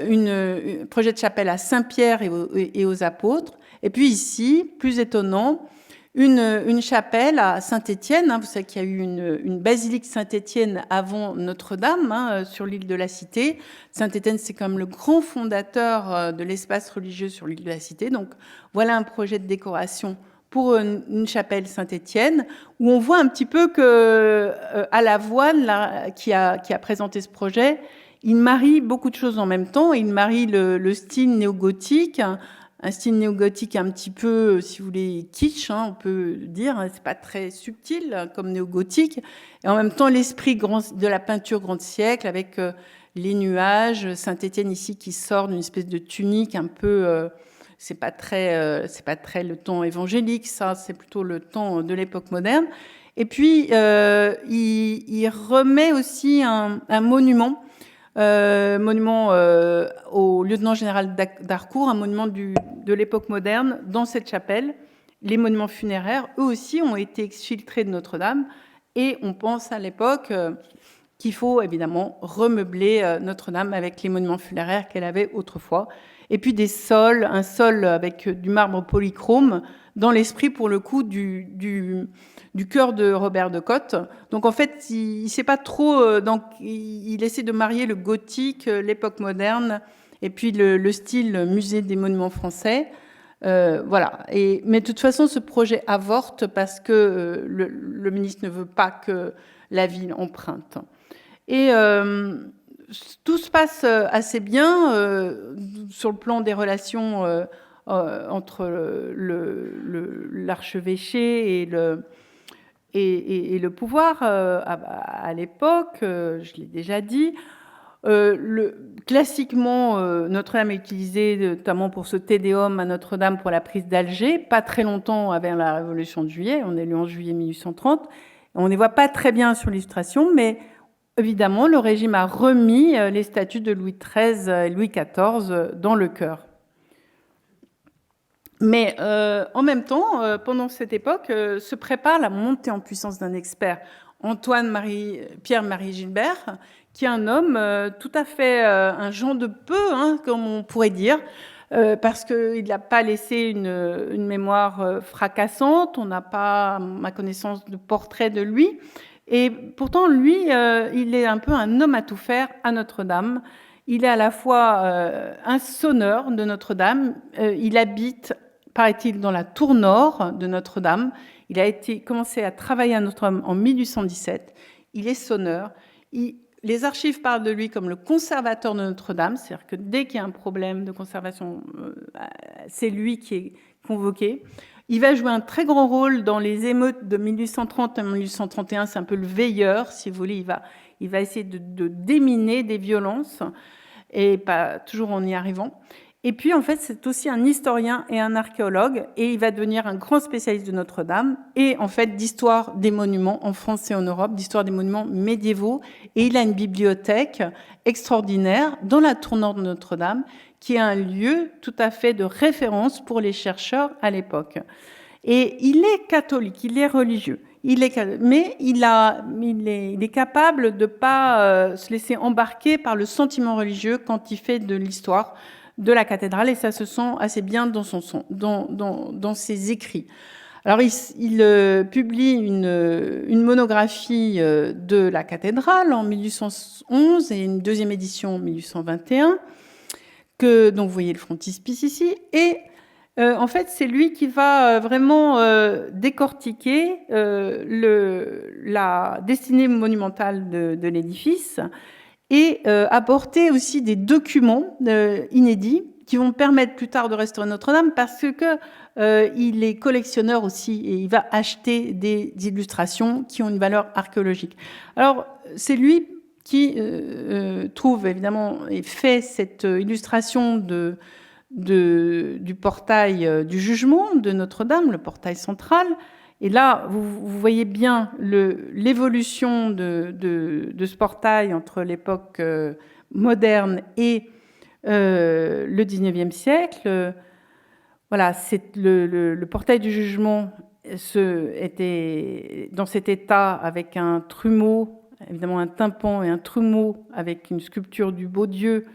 projet de chapelle à Saint-Pierre et aux apôtres. Et puis ici, plus étonnant, une chapelle à Saint-Étienne. Vous savez qu'il y a eu une basilique Saint-Étienne avant Notre-Dame, sur l'île de la Cité. Saint-Étienne, c'est comme le grand fondateur de l'espace religieux sur l'île de la Cité. Donc voilà un projet de décoration pour une chapelle Saint-Étienne, où on voit un petit peu que à Lavoine, qui a présenté ce projet, il marie beaucoup de choses en même temps. Il marie le style néo-gothique, un style néo-gothique un petit peu, si vous voulez, kitsch, on peut dire. C'est pas très subtil comme néo-gothique. Et en même temps, l'esprit de la peinture grand siècle avec les nuages. Saint-Étienne ici qui sort d'une espèce de tunique un peu... c'est pas très le temps évangélique, ça. C'est plutôt le temps de l'époque moderne. Et puis, il remet aussi un monument au lieutenant général d'Harcourt, un monument de l'époque moderne dans cette chapelle. Les monuments funéraires, eux aussi, ont été exfiltrés de Notre-Dame. Et on pense à l'époque qu'il faut évidemment remeubler Notre-Dame avec les monuments funéraires qu'elle avait autrefois. Et puis un sol avec du marbre polychrome, dans l'esprit, pour le coup, du chœur de Robert de Cotte. Donc, en fait, il ne sait pas trop... donc, il essaie de marier le gothique, l'époque moderne, et puis le style musée des monuments français. Voilà. Mais de toute façon, ce projet avorte parce que le ministre ne veut pas que la ville emprunte. Et tout se passe assez bien sur le plan des relations entre l'archevêché et le pouvoir à l'époque, je l'ai déjà dit. Classiquement, Notre-Dame est utilisée notamment pour ce Te Deum à Notre-Dame pour la prise d'Alger, pas très longtemps avant la Révolution de Juillet, on est le 11 juillet 1830. On ne les voit pas très bien sur l'illustration, mais évidemment, le régime a remis les statues de Louis XIII et Louis XIV dans le chœur. Mais en même temps, pendant cette époque, se prépare la montée en puissance d'un expert, Pierre-Marie Gilbert, qui est un homme tout à fait un Jean de peu, comme on pourrait dire, parce qu'il n'a pas laissé une mémoire fracassante. On n'a pas, à ma connaissance, de portrait de lui. Et pourtant, lui, il est un peu un homme à tout faire à Notre-Dame. Il est à la fois un sonneur de Notre-Dame. Il habite, paraît-il, dans la tour nord de Notre-Dame. Il a commencé à travailler à Notre-Dame en 1817. Il est sonneur. Les archives parlent de lui comme le conservateur de Notre-Dame. C'est-à-dire que dès qu'il y a un problème de conservation, c'est lui qui est convoqué. Il va jouer un très grand rôle dans les émeutes de 1830 à 1831. C'est un peu le veilleur, si vous voulez. Il va essayer de déminer des violences, et pas toujours en y arrivant. Et puis, en fait, c'est aussi un historien et un archéologue, et il va devenir un grand spécialiste de Notre-Dame, et en fait, d'histoire des monuments en France et en Europe, d'histoire des monuments médiévaux. Et il a une bibliothèque extraordinaire dans la tour nord de Notre-Dame, qui est un lieu tout à fait de référence pour les chercheurs à l'époque. Et il est catholique, il est religieux, mais il est capable de ne pas se laisser embarquer par le sentiment religieux quand il fait de l'histoire. de la cathédrale, et ça se sent assez bien dans ses écrits. Alors, il publie une monographie de la cathédrale en 1811 et une deuxième édition en 1821, donc vous voyez le frontispice ici, et en fait, c'est lui qui va vraiment décortiquer la destinée monumentale de l'édifice et apporter aussi des documents inédits qui vont permettre plus tard de restaurer Notre-Dame, parce que il est collectionneur aussi et il va acheter des illustrations qui ont une valeur archéologique. Alors, c'est lui qui trouve évidemment et fait cette illustration du portail du jugement de Notre-Dame, le portail central. Et là, vous voyez bien l'évolution de ce portail entre l'époque moderne et le 19e siècle. Voilà, c'est le portail du jugement était dans cet état avec un trumeau, évidemment un tympan et un trumeau avec une sculpture du beau Dieu,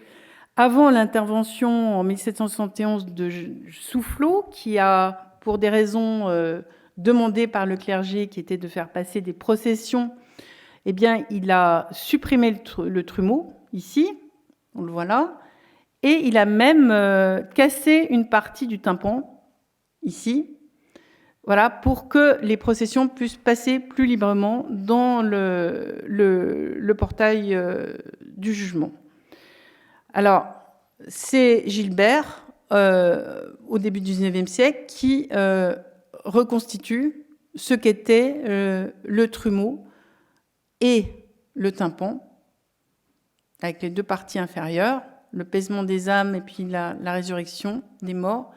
avant l'intervention en 1771 de Soufflot, qui a, pour des raisons demandées par le clergé, qui était de faire passer des processions, eh bien, il a supprimé le trumeau, ici, on le voit là, et il a même cassé une partie du tympan, ici, voilà, pour que les processions puissent passer plus librement dans le portail du jugement. Alors, c'est Gilbert, au début du XIXe siècle, qui reconstitue ce qu'était le trumeau et le tympan, avec les deux parties inférieures, le paisement des âmes et puis la résurrection des morts.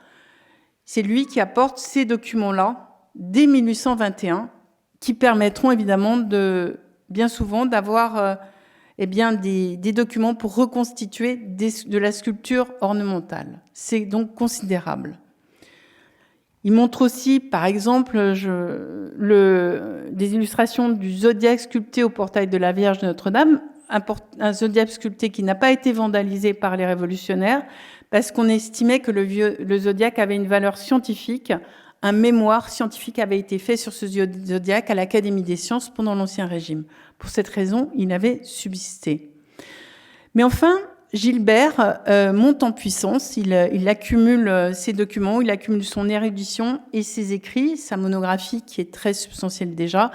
C'est lui qui apporte ces documents-là, dès 1821, qui permettront évidemment bien souvent d'avoir des documents pour reconstituer de la sculpture ornementale. C'est donc considérable. Il montre aussi, par exemple, des illustrations du zodiaque sculpté au portail de la Vierge de Notre-Dame, un zodiaque sculpté qui n'a pas été vandalisé par les révolutionnaires, parce qu'on estimait que le zodiaque avait une valeur scientifique. Un mémoire scientifique avait été fait sur ce zodiaque à l'Académie des sciences pendant l'Ancien Régime. Pour cette raison, il avait subsisté. Mais enfin, Gilbert monte en puissance, il accumule ses documents, il accumule son érudition et ses écrits, sa monographie qui est très substantielle déjà,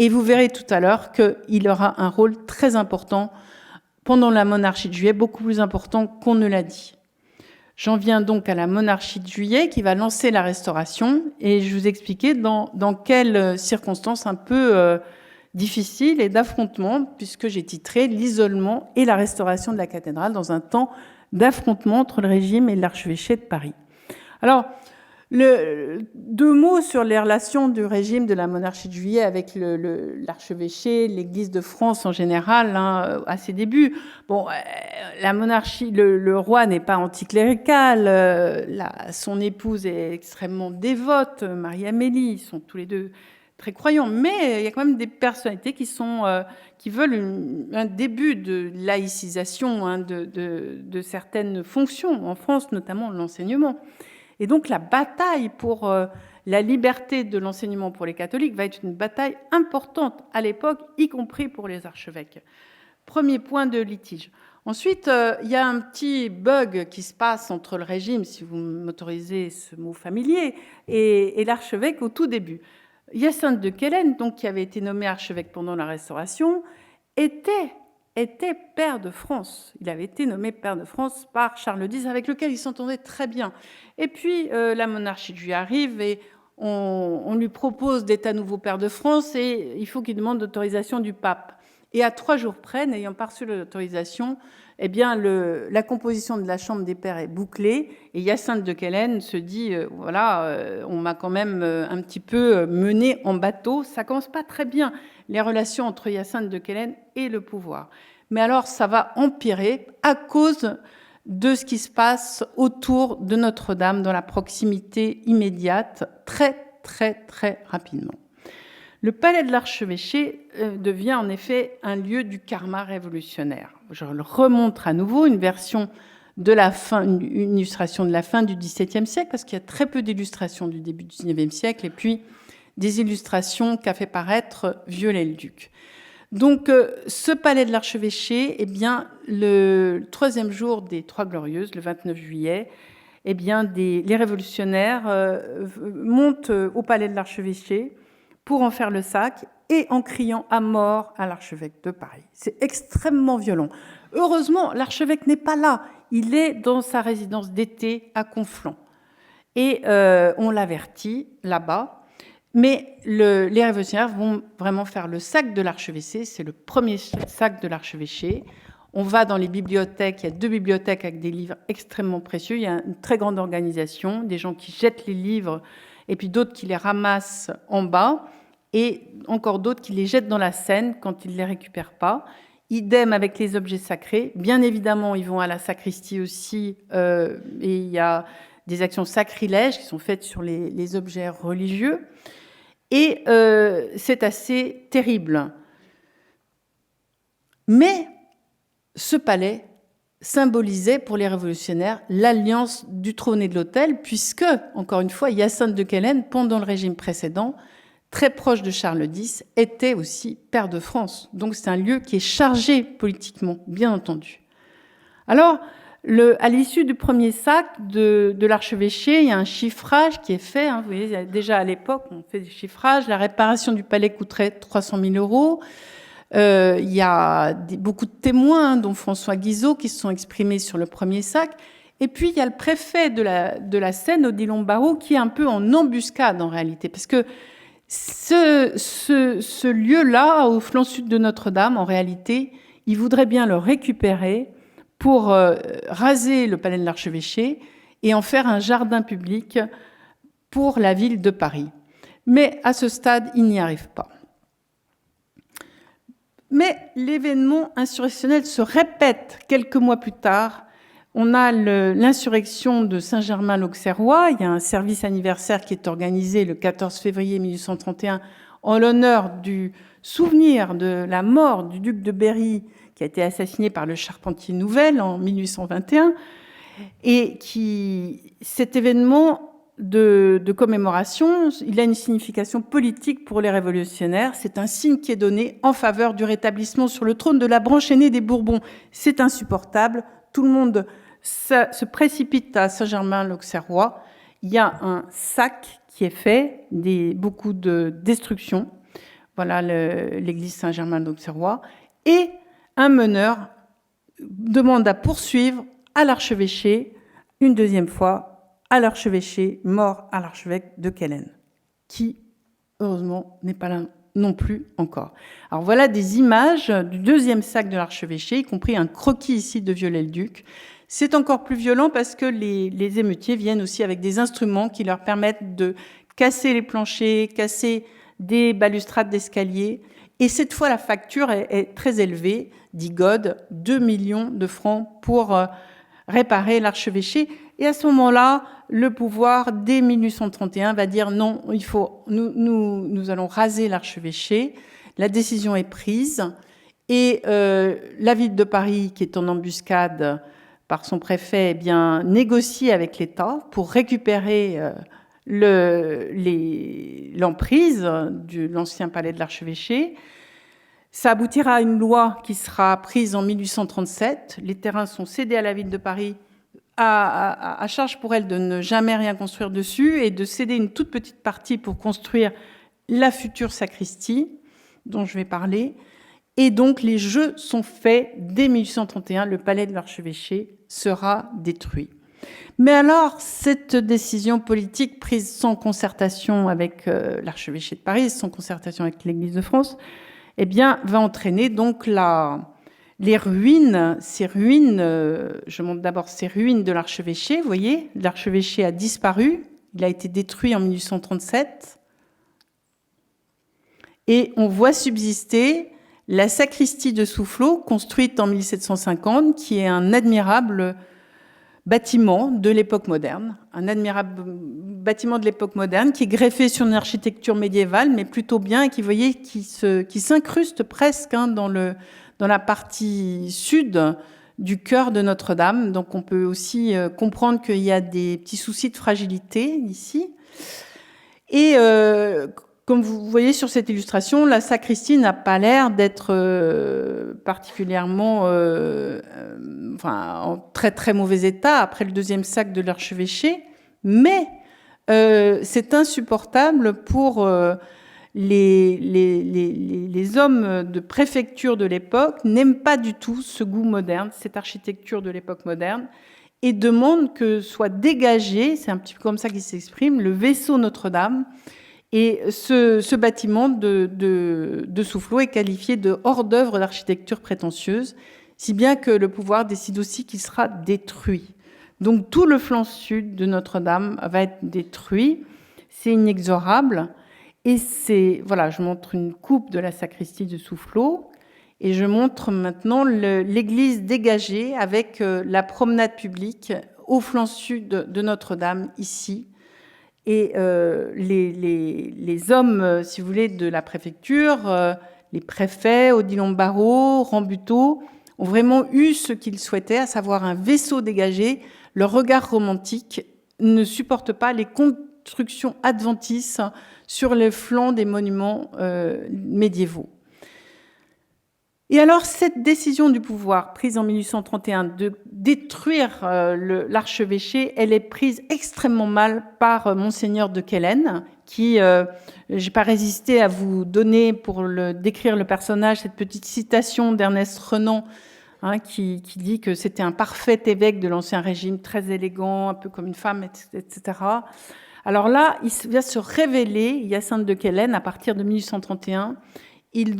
et vous verrez tout à l'heure qu'il aura un rôle très important pendant la monarchie de Juillet, beaucoup plus important qu'on ne l'a dit. J'en viens donc à la monarchie de Juillet qui va lancer la Restauration, et je vous expliquais dans quelles circonstances un peu difficiles et d'affrontement, puisque j'ai titré « L'isolement et la restauration de la cathédrale dans un temps d'affrontement entre le régime et l'archevêché de Paris ». Alors, deux mots sur les relations du régime de la monarchie de Juillet avec l'archevêché, l'Église de France en général, à ses débuts. Bon, la monarchie, le roi n'est pas anticlérical, son épouse est extrêmement dévote, Marie-Amélie, ils sont tous les deux très croyants, mais il y a quand même des personnalités qui veulent un début de laïcisation de certaines fonctions, en France notamment l'enseignement. Et donc la bataille pour la liberté de l'enseignement pour les catholiques va être une bataille importante à l'époque, y compris pour les archevêques. Premier point de litige. Ensuite, il y a un petit bug qui se passe entre le régime, si vous m'autorisez ce mot familier, et l'archevêque au tout début. Hyacinthe de Quélen, donc, qui avait été nommé archevêque pendant la Restauration, était pair de France. Il avait été nommé pair de France par Charles X, avec lequel il s'entendait très bien. Et puis, la monarchie de Juillet arrive et on lui propose d'être à nouveau pair de France et il faut qu'il demande l'autorisation du pape. Et à 3 jours près, n'ayant pas reçu l'autorisation, eh bien, la composition de la Chambre des pairs est bouclée et Hyacinthe de Quélen se dit on m'a quand même un petit peu mené en bateau. Ça commence pas très bien, les relations entre Hyacinthe de Quélen et le pouvoir. Mais alors, ça va empirer à cause de ce qui se passe autour de Notre-Dame, dans la proximité immédiate, très, très, très rapidement. Le palais de l'archevêché devient en effet un lieu du karma révolutionnaire. Je le remontre à nouveau, une version de la fin, une illustration de la fin du XVIIe siècle, parce qu'il y a très peu d'illustrations du début du XIXe siècle, et puis des illustrations qu'a fait paraître Viollet-le-Duc. Donc, ce palais de l'archevêché, eh bien, le troisième jour des Trois Glorieuses, le 29 juillet, eh bien, les révolutionnaires montent au palais de l'archevêché pour en faire le sac et en criant à mort à l'archevêque de Paris. C'est extrêmement violent. Heureusement, l'archevêque n'est pas là. Il est dans sa résidence d'été à Conflans. Et on l'avertit là-bas. Mais les révolutionnaires vont vraiment faire le sac de l'archevêché. C'est le premier sac de l'archevêché. On va dans les bibliothèques. Il y a 2 bibliothèques avec des livres extrêmement précieux. Il y a une très grande organisation, des gens qui jettent les livres et puis d'autres qui les ramassent en bas et encore d'autres qui les jettent dans la Seine quand ils ne les récupèrent pas. Idem avec les objets sacrés. Bien évidemment, ils vont à la sacristie aussi et il y a des actions sacrilèges qui sont faites sur les objets religieux. Et c'est assez terrible. Mais ce palais symbolisait pour les révolutionnaires l'alliance du trône et de l'autel, puisque, encore une fois, Hyacinthe de Quélen, pendant le régime précédent, très proche de Charles X, était aussi pair de France. Donc c'est un lieu qui est chargé politiquement, bien entendu. Alors, à l'issue du premier sac de l'archevêché, il y a un chiffrage qui est fait. Hein, vous voyez, déjà à l'époque, on fait des chiffrages. La réparation du palais coûterait 300 000 €. Il y a beaucoup de témoins, dont François Guizot, qui se sont exprimés sur le premier sac. Et puis, il y a le préfet de la Seine, Odilon Barrault, qui est un peu en embuscade, en réalité. Parce que ce lieu-là, au flanc sud de Notre-Dame, en réalité, il voudrait bien le récupérer pour raser le palais de l'archevêché et en faire un jardin public pour la ville de Paris. Mais à ce stade, il n'y arrive pas. Mais l'événement insurrectionnel se répète quelques mois plus tard. On a l'insurrection de Saint-Germain-l'Auxerrois. Il y a un service anniversaire qui est organisé le 14 février 1831 en l'honneur du souvenir de la mort du duc de Berry, qui a été assassiné par le Charpentier Nouvel en 1821. Et cet événement de commémoration, il a une signification politique pour les révolutionnaires. C'est un signe qui est donné en faveur du rétablissement sur le trône de la branche aînée des Bourbons. C'est insupportable. Tout le monde se précipite à Saint-Germain-l'Auxerrois. Il y a un sac qui est fait, beaucoup de destruction. Voilà l'église Saint-Germain-l'Auxerrois. Et un meneur demande à poursuivre à l'archevêché, une deuxième fois, à l'archevêché, mort à l'archevêque de Quélen, qui, heureusement, n'est pas là non plus encore. Alors voilà des images du deuxième sac de l'archevêché, y compris un croquis ici de Viollet-le-Duc. C'est encore plus violent parce que les émeutiers viennent aussi avec des instruments qui leur permettent de casser les planchers, casser des balustrades d'escalier. Et cette fois, la facture est très élevée, dit God, 2 millions de francs pour réparer l'archevêché. Et à ce moment-là, le pouvoir, dès 1831, va dire non, nous allons raser l'archevêché. La décision est prise. Et la ville de Paris, qui est en embuscade par son préfet, eh bien, négocie avec l'État pour récupérer l'emprise de l'ancien palais de l'archevêché. Ça aboutira à une loi qui sera prise en 1837. Les terrains sont cédés à la ville de Paris à charge pour elle de ne jamais rien construire dessus et de céder une toute petite partie pour construire la future sacristie dont je vais parler. Et donc les jeux sont faits dès 1831. Le palais de l'archevêché sera détruit. Mais alors, cette décision politique prise sans concertation avec l'archevêché de Paris, sans concertation avec l'Église de France, eh bien, va entraîner donc les ruines, je montre d'abord ces ruines de l'archevêché, vous voyez, l'archevêché a disparu, il a été détruit en 1837, et on voit subsister la sacristie de Soufflot, construite en 1750, qui est un admirable bâtiment de l'époque moderne, qui est greffé sur une architecture médiévale, mais plutôt bien, et qui, vous voyez, qui s'incruste presque dans la partie sud du chœur de Notre-Dame. Donc on peut aussi comprendre qu'il y a des petits soucis de fragilité ici. Et comme vous voyez sur cette illustration, la sacristie n'a pas l'air d'être particulièrement en très très mauvais état après le deuxième sac de l'archevêché, mais c'est insupportable pour les hommes de préfecture de l'époque, n'aiment pas du tout ce goût moderne, cette architecture de l'époque moderne, et demandent que soit dégagé, c'est un petit peu comme ça qu'il s'exprime, le vaisseau Notre-Dame. Et ce bâtiment de Soufflot est qualifié de hors-d'œuvre d'architecture prétentieuse, si bien que le pouvoir décide aussi qu'il sera détruit. Donc tout le flanc sud de Notre-Dame va être détruit, c'est inexorable. Et voilà, je montre une coupe de la sacristie de Soufflot, et je montre maintenant l'église dégagée avec la promenade publique au flanc sud de Notre-Dame, ici. Et les hommes, si vous voulez, de la préfecture, les préfets, Odilon Barrault, Rambuteau, ont vraiment eu ce qu'ils souhaitaient, à savoir un vaisseau dégagé. Leur regard romantique ne supporte pas les constructions adventices sur les flancs des monuments médiévaux. Et alors, cette décision du pouvoir, prise en 1831, de détruire l'archevêché, elle est prise extrêmement mal par Monseigneur de Quelen, qui, j'ai pas résisté à vous donner, pour décrire le personnage, cette petite citation d'Ernest Renan, qui dit que c'était un parfait évêque de l'Ancien Régime, très élégant, un peu comme une femme, etc. Alors là, il va se révéler, Hyacinthe de Quelen, à partir de 1831,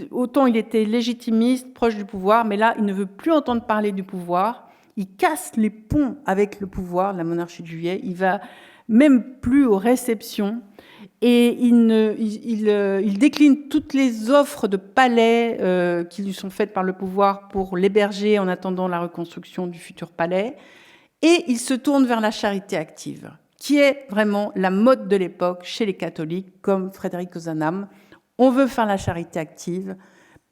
autant il était légitimiste, proche du pouvoir, mais là, il ne veut plus entendre parler du pouvoir. Il casse les ponts avec le pouvoir, la monarchie de Juillet. Il va même plus aux réceptions. Et il décline toutes les offres de palais qui lui sont faites par le pouvoir pour l'héberger en attendant la reconstruction du futur palais. Et il se tourne vers la charité active, qui est vraiment la mode de l'époque chez les catholiques, comme Frédéric Ozanam. On veut faire la charité active,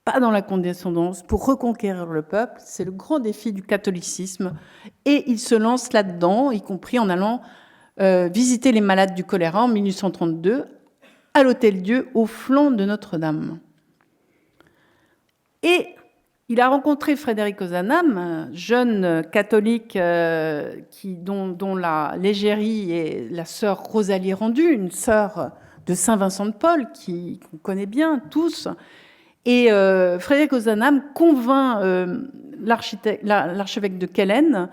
pas dans la condescendance, pour reconquérir le peuple. C'est le grand défi du catholicisme. Et il se lance là-dedans, y compris en allant visiter les malades du choléra en 1832 à l'Hôtel-Dieu au flanc de Notre-Dame. Et il a rencontré Frédéric Ozanam, jeune catholique dont la l'égérie est la sœur Rosalie Rendu, une sœur de Saint-Vincent de Paul, qu'on connaît bien tous. Et Frédéric Ozanam convainc l'archevêque de Quelen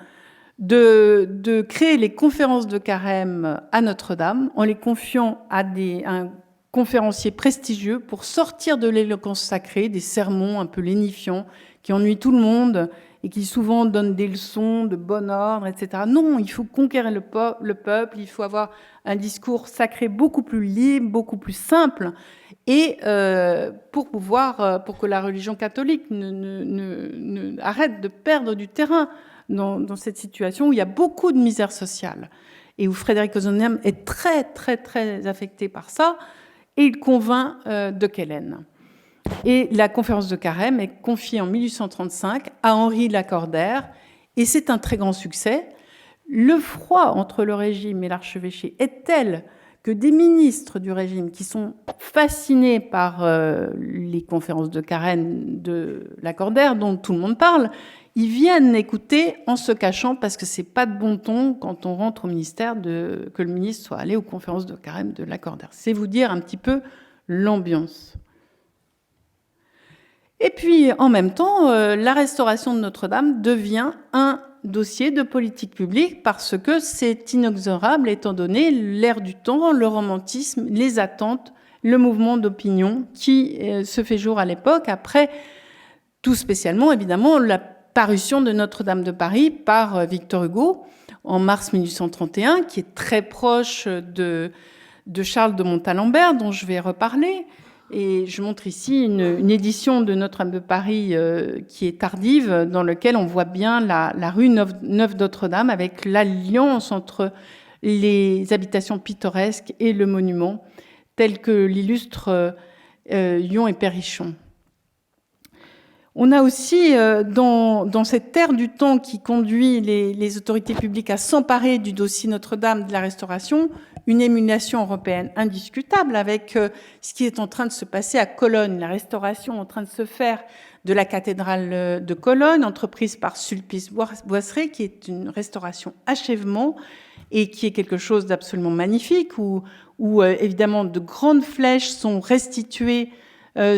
de créer les conférences de carême à Notre-Dame en les confiant à un conférencier prestigieux pour sortir de l'éloquence sacrée, des sermons un peu lénifiants qui ennuient tout le monde et qui souvent donnent des leçons de bon ordre, etc. Non, il faut conquérir le peuple, il faut avoir un discours sacré beaucoup plus libre, beaucoup plus simple, et pour que la religion catholique ne arrête de perdre du terrain dans cette situation où il y a beaucoup de misère sociale et où Frédéric Ozanam est très, très, très affecté par ça, et il convainc de Quelen. Et la conférence de carême est confiée en 1835 à Henri Lacordaire, et c'est un très grand succès. Le froid entre le régime et l'archevêché est tel que des ministres du régime qui sont fascinés par les conférences de carême de Lacordaire, dont tout le monde parle, ils viennent écouter en se cachant, parce que c'est pas de bon ton quand on rentre au ministère que le ministre soit allé aux conférences de carême de Lacordaire. C'est vous dire un petit peu l'ambiance. Et puis, en même temps, la restauration de Notre-Dame devient un dossier de politique publique, parce que c'est inexorable étant donné l'ère du temps, le romantisme, les attentes, le mouvement d'opinion qui se fait jour à l'époque, après tout spécialement, évidemment, la parution de Notre-Dame de Paris par Victor Hugo en mars 1831, qui est très proche de Charles de Montalembert, dont je vais reparler. Et je montre ici une édition de Notre-Dame de Paris qui est tardive, dans laquelle on voit bien la rue Neuve Notre-Dame, avec l'alliance entre les habitations pittoresques et le monument, tel que l'illustre Yon et Perrichon. On a aussi, dans cette terre du temps qui conduit les autorités publiques à s'emparer du dossier Notre-Dame de la Restauration, une émulation européenne indiscutable avec ce qui est en train de se passer à Cologne, la restauration en train de se faire de la cathédrale de Cologne, entreprise par Sulpice Boisseret, qui est une restauration achèvement et qui est quelque chose d'absolument magnifique, où évidemment de grandes flèches sont restituées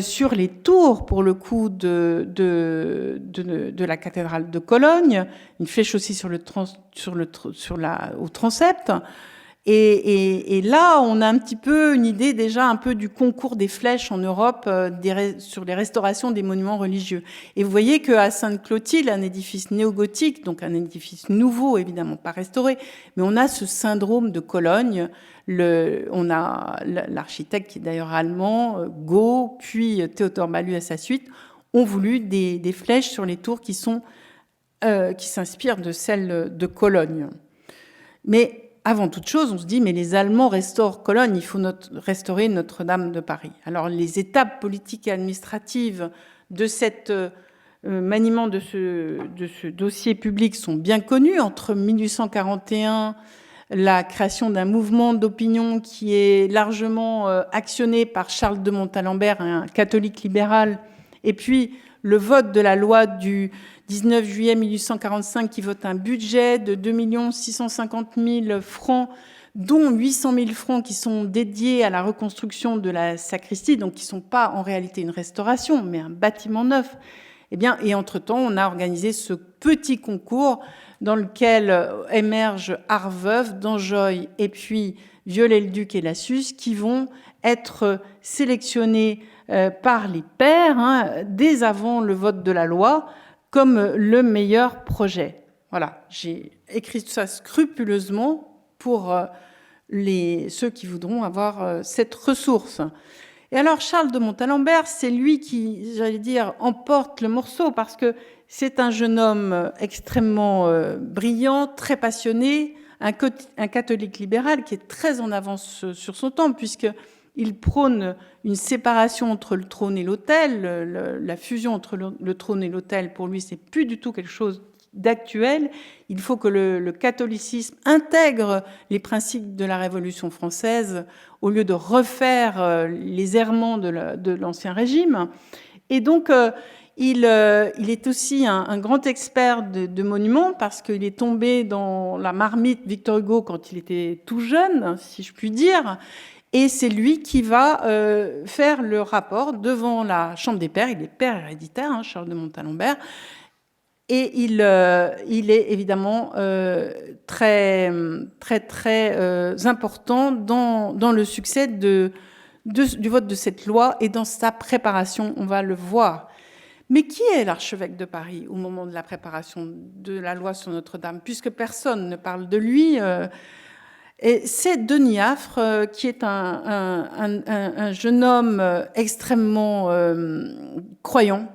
sur les tours, pour le coup, de la cathédrale de Cologne, une flèche aussi au transept. Et là, on a un petit peu une idée déjà un peu du concours des flèches en Europe sur les restaurations des monuments religieux. Et vous voyez qu'à Sainte-Clotilde, un édifice néo-gothique, donc un édifice nouveau, évidemment pas restauré, mais on a ce syndrome de Cologne. On a l'architecte qui est d'ailleurs allemand, Gau, puis Théodore Mallu à sa suite, ont voulu des flèches sur les tours qui s'inspirent de celles de Cologne. Mais avant toute chose, on se dit, mais les Allemands restaurent Cologne, il faut restaurer Notre-Dame de Paris. Alors, les étapes politiques et administratives de cette maniement de ce dossier public sont bien connues. Entre 1841, la création d'un mouvement d'opinion qui est largement actionné par Charles de Montalembert, un catholique libéral, et puis le vote de la loi du 19 juillet 1845 qui vote un budget de 2 650 000 francs, dont 800 000 francs qui sont dédiés à la reconstruction de la sacristie, donc qui ne sont pas en réalité une restauration, mais un bâtiment neuf. Et entre-temps, on a organisé ce petit concours dans lequel émergent Arveuf, Danjoy et puis Viollet-le-Duc et Lassus qui vont être sélectionnés par les pairs dès avant le vote de la loi comme le meilleur projet. Voilà, j'ai écrit ça scrupuleusement pour ceux qui voudront avoir cette ressource. Et alors, Charles de Montalembert, c'est lui qui, j'allais dire, emporte le morceau parce que c'est un jeune homme extrêmement brillant, très passionné, un catholique libéral qui est très en avance sur son temps puisqu'il prône une séparation entre le trône et l'autel. La fusion entre le trône et l'autel, pour lui, c'est plus du tout quelque chose d'actuel. Il faut que le catholicisme intègre les principes de la Révolution française au lieu de refaire les errements de l'Ancien Régime. Et donc, il est aussi un grand expert de monuments parce qu'il est tombé dans la marmite Victor Hugo quand il était tout jeune, si je puis dire. Et c'est lui qui va faire le rapport devant la Chambre des pairs. Il est père héréditaire, Charles de Montalembert. Et il est évidemment très, très, très important dans le succès du vote de cette loi et dans sa préparation, on va le voir. Mais qui est l'archevêque de Paris au moment de la préparation de la loi sur Notre-Dame, puisque personne ne parle de lui et c'est Denis Affre, qui est un jeune homme extrêmement croyant,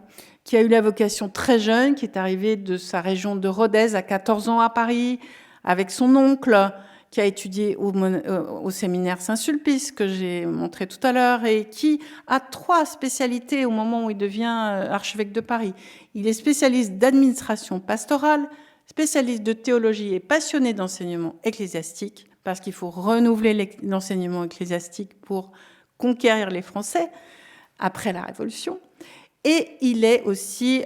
qui a eu la vocation très jeune, qui est arrivé de sa région de Rodez à 14 ans à Paris, avec son oncle, qui a étudié au séminaire Saint-Sulpice, que j'ai montré tout à l'heure, et qui a 3 spécialités au moment où il devient archevêque de Paris. Il est spécialiste d'administration pastorale, spécialiste de théologie et passionné d'enseignement ecclésiastique, parce qu'il faut renouveler l'enseignement ecclésiastique pour conquérir les Français après la Révolution. Et il est aussi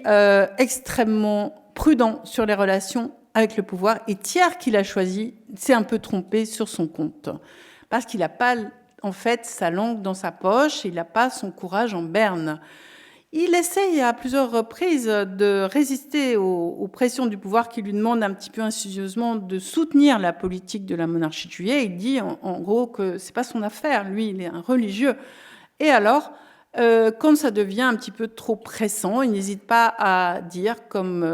extrêmement prudent sur les relations avec le pouvoir. Et Thiers, qu'il a choisi, s'est un peu trompé sur son compte. Parce qu'il n'a pas, en fait, sa langue dans sa poche, il n'a pas son courage en berne. Il essaye à plusieurs reprises de résister aux pressions du pouvoir qui lui demandent un petit peu insidieusement de soutenir la politique de la monarchie de Juillet. Il dit en gros que c'est pas son affaire. Lui, il est un religieux. Et alors, quand ça devient un petit peu trop pressant, il n'hésite pas à dire, comme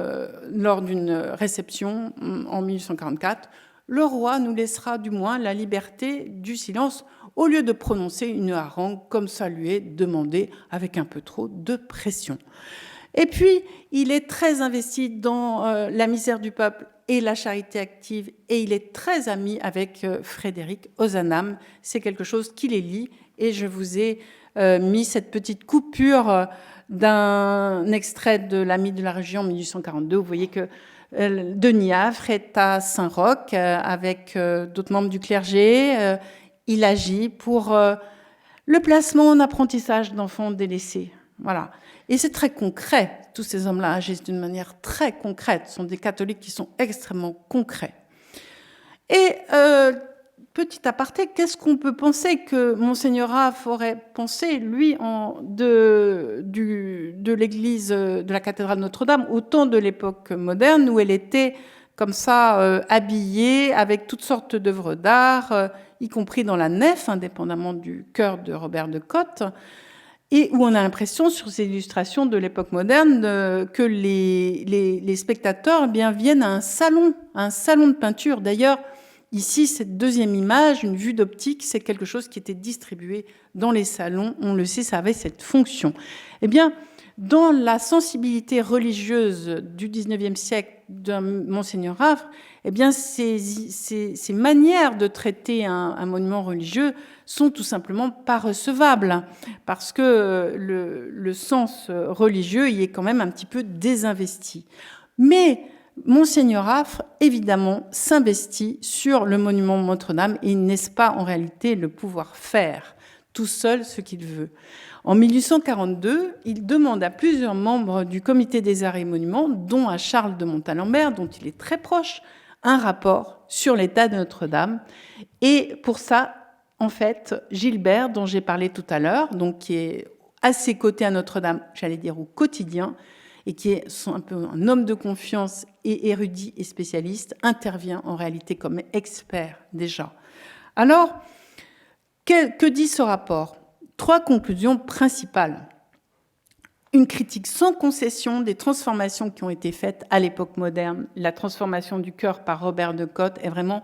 lors d'une réception en 1844, « Le roi nous laissera du moins la liberté du silence » au lieu de prononcer une harangue comme ça lui est demandé avec un peu trop de pression. Et puis, il est très investi dans la misère du peuple et la charité active, et il est très ami avec Frédéric Ozanam. C'est quelque chose qui les lie, et je vous ai mis cette petite coupure d'un extrait de l'Ami de la Région en 1842. Vous voyez que Denis Affre est à Saint-Roch avec d'autres membres du clergé. Il agit pour le placement en apprentissage d'enfants délaissés. Voilà. Et c'est très concret. Tous ces hommes-là agissent d'une manière très concrète. Ce sont des catholiques qui sont extrêmement concrets. Et petit aparté, qu'est-ce qu'on peut penser que Monseigneur Affre aurait pensé, lui, de l'église de la cathédrale Notre-Dame, au temps de l'époque moderne, où elle était comme ça, habillée avec toutes sortes d'œuvres d'art, y compris dans la nef, indépendamment du chœur de Robert de Cotte, et où on a l'impression, sur ces illustrations de l'époque moderne, que les spectateurs viennent à un salon de peinture. D'ailleurs, ici, cette deuxième image, une vue d'optique, c'est quelque chose qui était distribué dans les salons. On le sait, ça avait cette fonction. Eh bien, dans la sensibilité religieuse du XIXe siècle de Monseigneur Affre, eh bien, ces manières de traiter un monument religieux sont tout simplement pas recevables, parce que le sens religieux y est quand même un petit peu désinvesti. Mais Monseigneur Affre, évidemment, s'investit sur le monument Notre-Dame et n'est-ce pas en réalité le pouvoir faire tout seul ce qu'il veut. En 1842, il demande à plusieurs membres du Comité des Arts et Monuments, dont à Charles de Montalembert, dont il est très proche, un rapport sur l'état de Notre-Dame. Et pour ça, en fait, Gilbert, dont j'ai parlé tout à l'heure, donc qui est à ses côtés à Notre-Dame, j'allais dire au quotidien, et qui est un peu un homme de confiance et érudit et spécialiste, intervient en réalité comme expert déjà. Alors, que dit ce rapport ? 3 conclusions principales. Une critique sans concession des transformations qui ont été faites à l'époque moderne. La transformation du chœur par Robert de Cotte est vraiment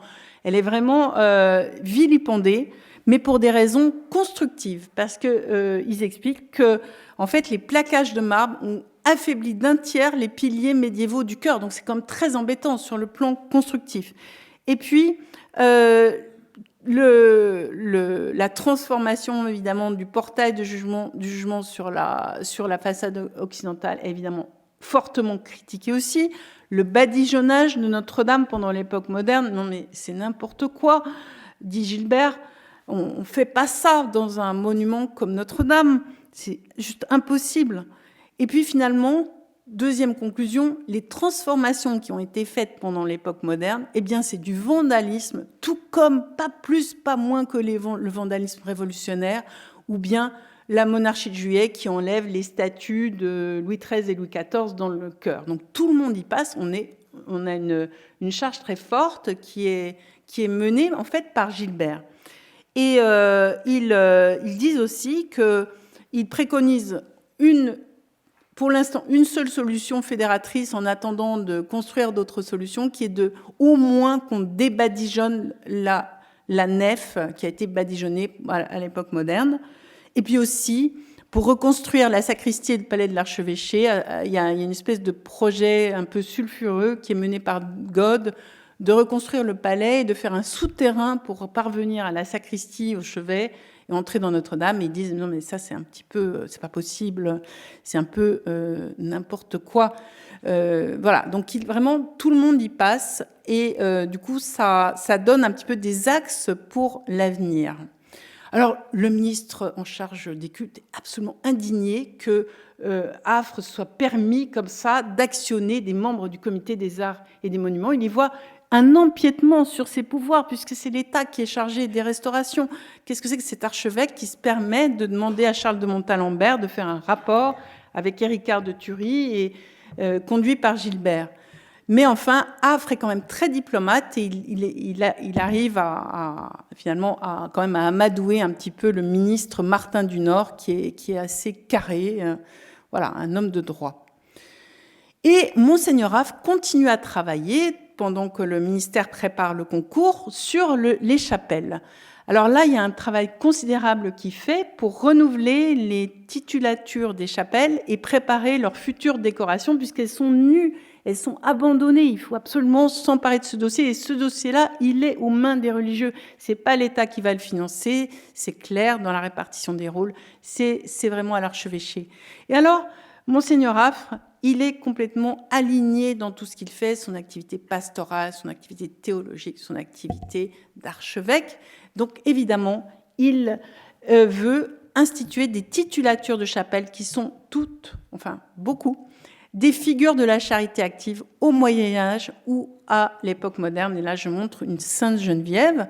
vilipendée, mais pour des raisons constructives, parce que ils expliquent que, en fait, les plaquages de marbre ont affaibli d'un tiers les piliers médiévaux du chœur. Donc c'est quand même très embêtant sur le plan constructif. Et puis la transformation évidemment du portail du jugement sur la façade occidentale est évidemment fortement critiquée aussi. Le badigeonnage de Notre-Dame pendant l'époque moderne, non mais c'est n'importe quoi, dit Gilbert. On ne fait pas ça dans un monument comme Notre-Dame, c'est juste impossible. Et puis finalement, deuxième conclusion, les transformations qui ont été faites pendant l'époque moderne, eh bien c'est du vandalisme, tout comme, pas plus, pas moins que le vandalisme révolutionnaire, ou bien la monarchie de Juillet qui enlève les statues de Louis XIII et Louis XIV dans le chœur. Donc tout le monde y passe, on a une charge très forte qui est menée en fait par Gilbert. Et ils disent aussi qu'ils préconisent pour l'instant, une seule solution fédératrice en attendant de construire d'autres solutions, qui est au moins qu'on débadigeonne la nef qui a été badigeonnée à l'époque moderne. Et puis aussi, pour reconstruire la sacristie et le palais de l'archevêché, il y a une espèce de projet un peu sulfureux qui est mené par God, de reconstruire le palais et de faire un souterrain pour parvenir à la sacristie, au chevet, et entrer dans Notre-Dame. Et ils disent, non mais ça c'est un petit peu, c'est pas possible, c'est un peu n'importe quoi. Voilà, donc vraiment tout le monde y passe, et du coup ça donne un petit peu des axes pour l'avenir. Alors, le ministre en charge des cultes est absolument indigné que Affre soit permis comme ça d'actionner des membres du Comité des Arts et des Monuments. Il y voit un empiètement sur ses pouvoirs, puisque c'est l'État qui est chargé des restaurations. Qu'est-ce que c'est que cet archevêque qui se permet de demander à Charles de Montalembert de faire un rapport avec Éricard de Thury et conduit par Gilbert? Mais enfin, Affre est quand même très diplomate et il arrive finalement quand même à amadouer un petit peu le ministre Martin du Nord, qui est assez carré, voilà, un homme de droit. Et Monseigneur Affre continue à travailler pendant que le ministère prépare le concours sur les chapelles. Alors là, il y a un travail considérable qui fait pour renouveler les titulatures des chapelles et préparer leurs futures décorations, puisqu'elles sont nues. elles sont abandonnées. Il faut absolument s'emparer de ce dossier. Et ce dossier-là, il est aux mains des religieux. C'est pas l'État qui va le financer. C'est clair dans la répartition des rôles. C'est vraiment à l'archevêché. Et alors, Monseigneur Affre, il est complètement aligné dans tout ce qu'il fait, son activité pastorale, son activité théologique, son activité d'archevêque. Donc, évidemment, il veut instituer des titulatures de chapelle qui sont toutes, enfin beaucoup, des figures de la charité active au Moyen-Âge ou à l'époque moderne. Et là, je montre une Sainte Geneviève.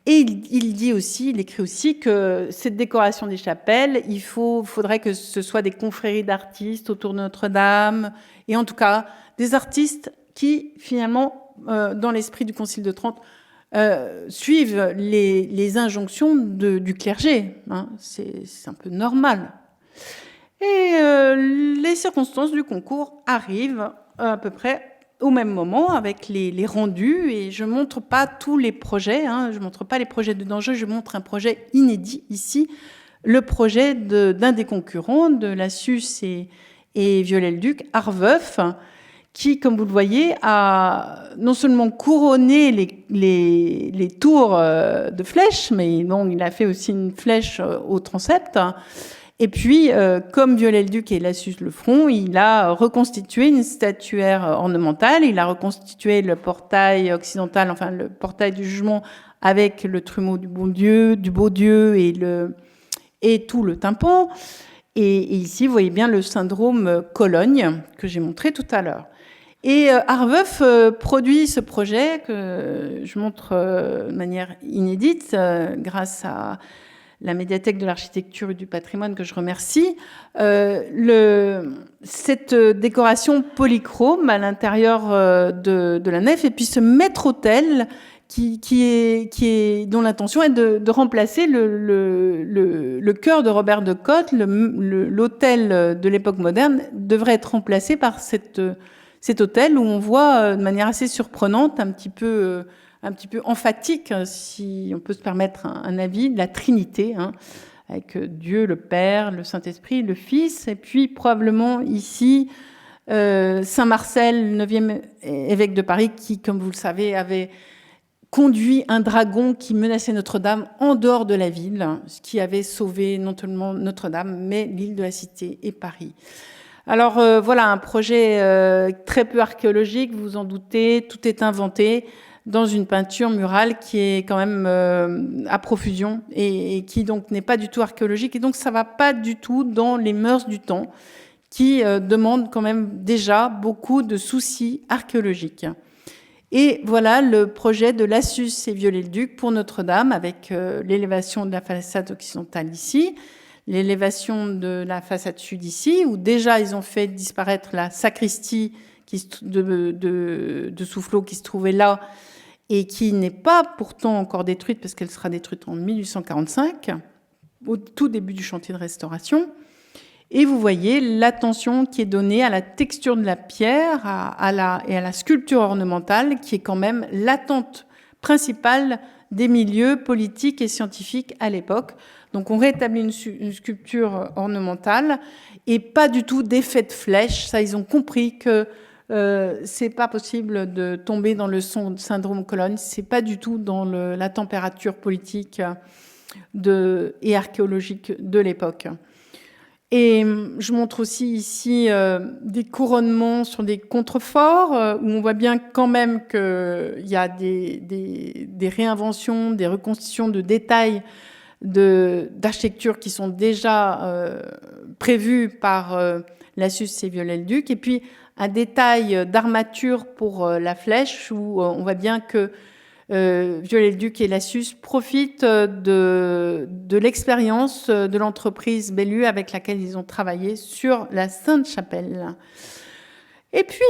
Et il écrit aussi que cette décoration des chapelles, faudrait que ce soit des confréries d'artistes autour de Notre-Dame, et en tout cas des artistes qui, finalement, dans l'esprit du Concile de Trente, suivent les injonctions du clergé. Hein. C'est un peu normal. Et les circonstances du concours arrivent à peu près au même moment avec les rendus, et je montre pas tous les projets, hein, je montre pas les projets de danger, je montre un projet inédit ici, le projet d'un des concurrents de la SUS et Viollet-le-Duc, Arveuf, qui, comme vous le voyez, a non seulement couronné les tours de flèches, mais non, il a fait aussi une flèche au transept. Et puis, comme Viollet-le-Duc et Lassus le feront, il a reconstitué une statuaire ornementale, il a reconstitué le portail occidental, enfin le portail du jugement avec le trumeau du beau Dieu et tout le tympan. Et ici, vous voyez bien le syndrome Cologne que j'ai montré tout à l'heure. Et Arveuf produit ce projet que je montre de manière inédite grâce à la médiathèque de l'architecture et du patrimoine que je remercie. Cette décoration polychrome à l'intérieur de la nef, et puis ce maître-autel dont l'intention est de remplacer le chœur de Robert de Cotte. L'autel de l'époque moderne devrait être remplacé par cet autel où on voit de manière assez surprenante, un petit peu emphatique, si on peut se permettre un avis, la Trinité, hein, avec Dieu, le Père, le Saint-Esprit, le Fils, et puis probablement ici Saint Marcel, 9e évêque de Paris, qui, comme vous le savez, avait conduit un dragon qui menaçait Notre-Dame en dehors de la ville, ce qui avait sauvé non seulement Notre-Dame, mais l'île de la Cité et Paris. Alors voilà, un projet très peu archéologique, vous vous en doutez, tout est inventé dans une peinture murale qui est quand même à profusion et qui donc n'est pas du tout archéologique. Et donc ça va pas du tout dans les mœurs du temps qui demandent quand même déjà beaucoup de soucis archéologiques. Et voilà le projet de Lassus et Viollet-le-Duc pour Notre-Dame avec l'élévation de la façade occidentale ici, l'élévation de la façade sud ici, où déjà ils ont fait disparaître la sacristie de Soufflot qui se trouvait là et qui n'est pas pourtant encore détruite parce qu'elle sera détruite en 1845, au tout début du chantier de restauration. Et vous voyez l'attention qui est donnée à la texture de la pierre et à la sculpture ornementale, qui est quand même l'attente principale des milieux politiques et scientifiques à l'époque. Donc on rétablit une sculpture ornementale et pas du tout d'effet de flèche. Ça, ils ont compris que c'est pas possible de tomber dans le syndrome Cologne. C'est pas du tout dans la température politique et archéologique de l'époque. Et je montre aussi ici des couronnements sur des contreforts où on voit bien quand même qu'il y a des réinventions, des reconstitutions de détails d'architecture qui sont déjà prévus par Lassus et Viollet-le-Duc. Et puis un détail d'armature pour la flèche où on voit bien que Viollet-le-Duc et Lassus profitent de l'expérience de l'entreprise Bellu avec laquelle ils ont travaillé sur la Sainte-Chapelle. Et puis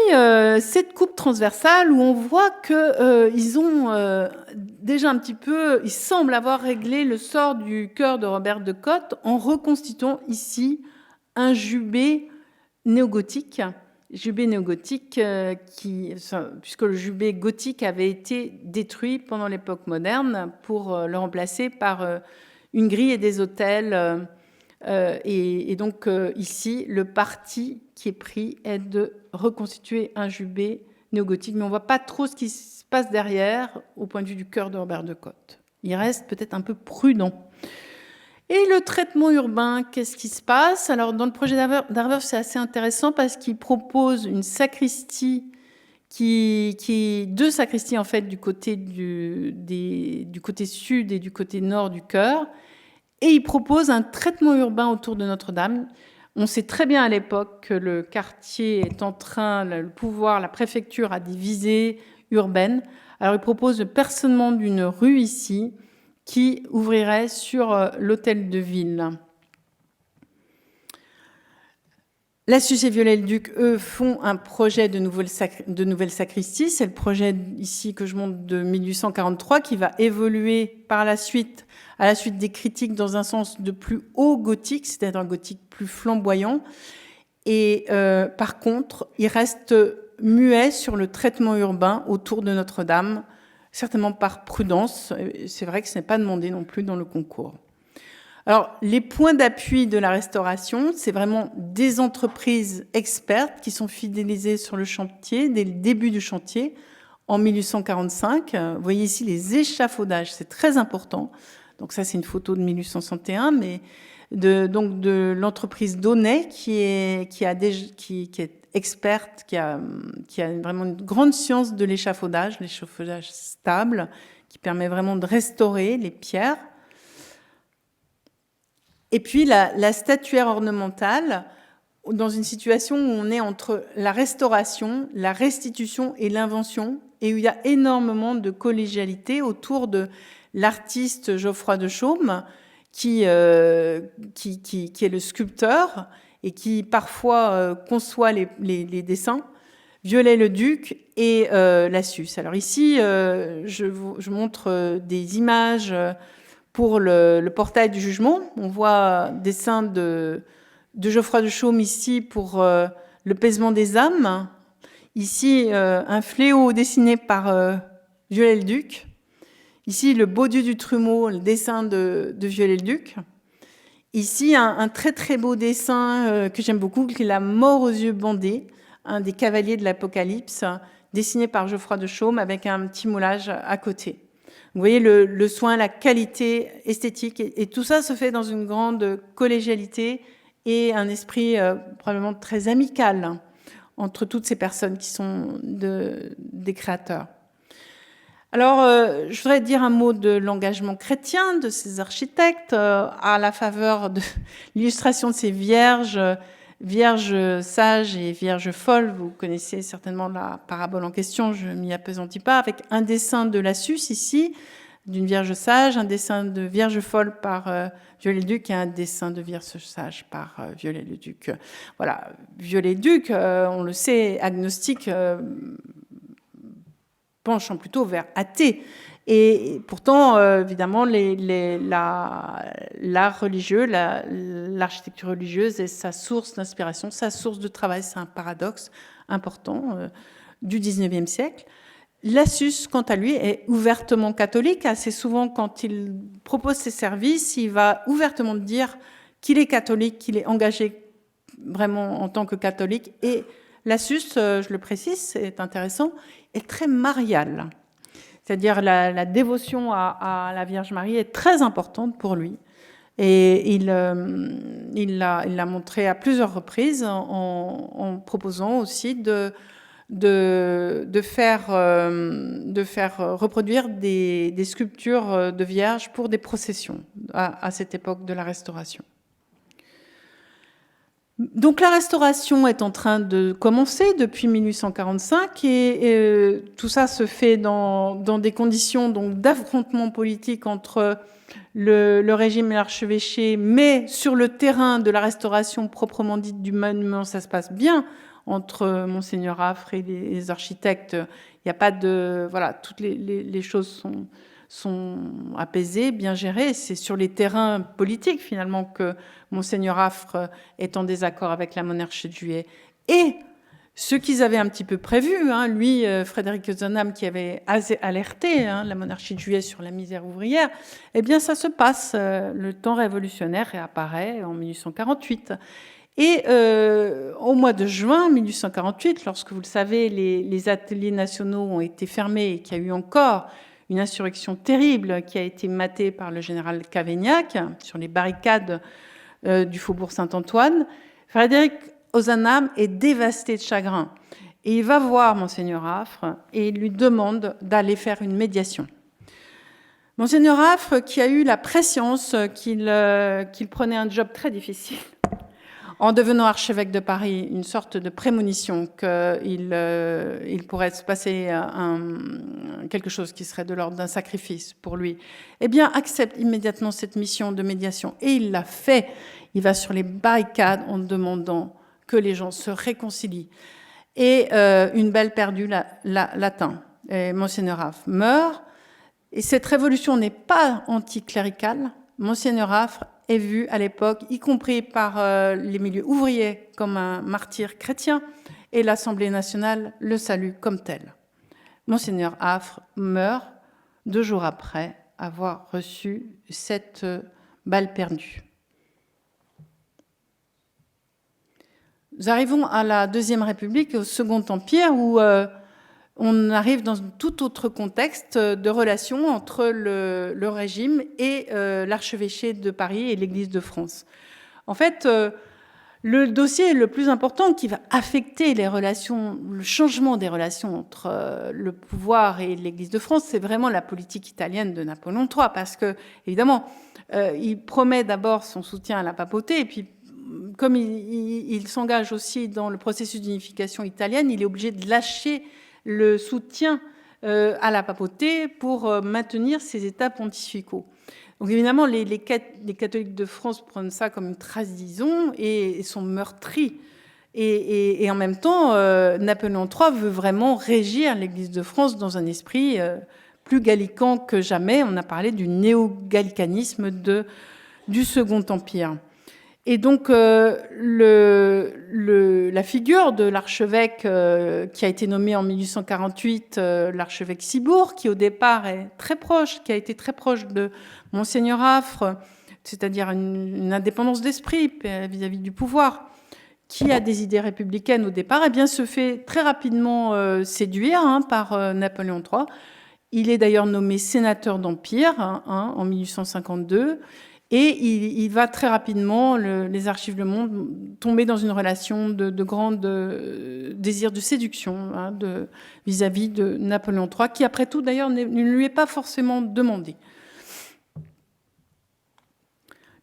cette coupe transversale où on voit que ils ont déjà un petit peu, ils semblent avoir réglé le sort du chœur de Robert de Cotte en reconstituant ici un jubé néogothique. Puisque le jubé gothique avait été détruit pendant l'époque moderne pour le remplacer par une grille et des autels Et donc, ici, le parti qui est pris est de reconstituer un jubé néogothique. Mais on ne voit pas trop ce qui se passe derrière au point de vue du chœur de Robert de Cotte. Il reste peut-être un peu prudent. Et le traitement urbain, qu'est-ce qui se passe? Alors, dans le projet d'Arvers, c'est assez intéressant parce qu'il propose une sacristie deux sacristies, en fait, du côté sud et du côté nord du chœur. Et il propose un traitement urbain autour de Notre-Dame. On sait très bien à l'époque que le quartier est en train, le pouvoir, la préfecture a des visées urbaines. Alors, il propose le perçonnement d'une rue ici, qui ouvrirait sur l'hôtel de ville. Lassus et Viollet-le-Duc, eux, font un projet de nouvelle sacristie. C'est le projet ici que je montre de 1843 qui va évoluer par la suite, à la suite des critiques, dans un sens de plus haut gothique, c'est-à-dire un gothique plus flamboyant. Et par contre, il reste muet sur le traitement urbain autour de Notre-Dame, certainement par prudence. C'est vrai que ce n'est pas demandé non plus dans le concours. Alors, les points d'appui de la restauration, c'est vraiment des entreprises expertes qui sont fidélisées sur le chantier, dès le début du chantier, en 1845. Vous voyez ici les échafaudages, c'est très important. Donc ça, c'est une photo de 1861, mais de l'entreprise Daunet qui est experte, qui a vraiment une grande science de l'échafaudage stable, qui permet vraiment de restaurer les pierres. Et puis la statuaire ornementale, dans une situation où on est entre la restauration, la restitution et l'invention, et où il y a énormément de collégialité autour de l'artiste Geoffroy de Chaume, qui est le sculpteur et qui parfois conçoit les dessins, Viollet-le-Duc et Lassus. Alors ici, je montre des images pour le portail du jugement. On voit un dessin de Geoffroy de Chaume ici pour le paisement des âmes. Ici, un fléau dessiné par Viollet-le-Duc. Ici, le beau Dieu du Trumeau, le dessin de Viollet-le-Duc. Ici, un très très beau dessin que j'aime beaucoup, qui est la mort aux yeux bandés, un des cavaliers de l'Apocalypse, dessiné par Geoffroy de Chaume avec un petit moulage à côté. Vous voyez le soin, la qualité esthétique, et tout ça se fait dans une grande collégialité et un esprit probablement très amical entre toutes ces personnes qui sont des créateurs. Alors, je voudrais dire un mot de l'engagement chrétien de ces architectes à la faveur de l'illustration de ces vierges sages et vierges folles. Vous connaissez certainement la parabole en question, je ne m'y appesantis pas, avec un dessin de Lassus ici, d'une vierge sage, un dessin de vierge folle par Viollet-le-Duc et un dessin de vierge sage par Viollet-le-Duc. Voilà, Viollet-le-Duc, on le sait, agnostique, penchant plutôt vers athée. Et pourtant, évidemment, l'art religieux, l'architecture religieuse est sa source d'inspiration, sa source de travail. C'est un paradoxe important du XIXe siècle. Lassus, quant à lui, est ouvertement catholique. Assez souvent, quand il propose ses services, il va ouvertement dire qu'il est catholique, qu'il est engagé vraiment en tant que catholique. Et Lassus, je le précise, c'est intéressant, est très marial. C'est-à-dire la dévotion à la Vierge Marie est très importante pour lui. Et il l'a montré à plusieurs reprises en proposant aussi de faire reproduire des sculptures de vierges pour des processions à cette époque de la Restauration. Donc la Restauration est en train de commencer depuis 1845 et tout ça se fait dans des conditions donc d'affrontement politique entre le régime et l'archevêché, mais sur le terrain de la restauration proprement dite du monument, ça se passe bien entre Monseigneur Affre et les architectes. Il n'y a pas de... Voilà, toutes les choses sont apaisées, bien gérées. C'est sur les terrains politiques, finalement, que Monseigneur Affre est en désaccord avec la monarchie de Juillet. Et Ce qu'ils avaient un petit peu prévu, hein, lui, Frédéric Ozanam, qui avait alerté la monarchie de Juillet sur la misère ouvrière, eh bien ça se passe. Le temps révolutionnaire réapparaît en 1848. Et au mois de juin 1848, lorsque, vous le savez, les ateliers nationaux ont été fermés et qu'il y a eu encore une insurrection terrible qui a été matée par le général Cavaignac sur les barricades du faubourg Saint-Antoine, Frédéric Ozanam est dévasté de chagrin. Et il va voir Monseigneur Affre et il lui demande d'aller faire une médiation. Monseigneur Affre, qui a eu la prescience qu'il prenait un job très difficile, en devenant archevêque de Paris, une sorte de prémonition qu'il pourrait se passer quelque chose qui serait de l'ordre d'un sacrifice pour lui, eh bien, accepte immédiatement cette mission de médiation. Et il l'a fait. Il va sur les barricades en demandant que les gens se réconcilient. Et une balle perdue l'atteint. Monseigneur Affre meurt. Et cette révolution n'est pas anticléricale. Monseigneur Affre est vu à l'époque, y compris par les milieux ouvriers, comme un martyr chrétien, et l'Assemblée nationale le salue comme tel. Monseigneur Affre meurt 2 jours après avoir reçu cette balle perdue. Nous arrivons à la Deuxième République, au Second Empire, où on arrive dans un tout autre contexte de relation entre le régime et l'archevêché de Paris et l'Église de France. En fait, le dossier le plus important qui va affecter les relations, le changement des relations entre le pouvoir et l'Église de France, c'est vraiment la politique italienne de Napoléon III, parce que, évidemment, il promet d'abord son soutien à la papauté, et puis, comme il s'engage aussi dans le processus d'unification italienne, il est obligé de lâcher le soutien à la papauté pour maintenir ses états pontificaux. Donc évidemment, les catholiques de France prennent ça comme une trahison et sont meurtris. Et en même temps, Napoléon III veut vraiment régir l'Église de France dans un esprit plus gallican que jamais. On a parlé du néo-gallicanisme du Second Empire. Et donc, la figure de l'archevêque qui a été nommé en 1848, l'archevêque Ciboure, qui au départ est très proche, qui a été très proche de Monseigneur Affre, c'est-à-dire une indépendance d'esprit vis-à-vis du pouvoir, qui a des idées républicaines au départ, eh bien, se fait très rapidement séduire par Napoléon III. Il est d'ailleurs nommé sénateur d'Empire en 1852. Et il va très rapidement, les archives le montrent, tomber dans une relation de grand désir de séduction vis-à-vis de Napoléon III, qui après tout d'ailleurs ne lui est pas forcément demandé.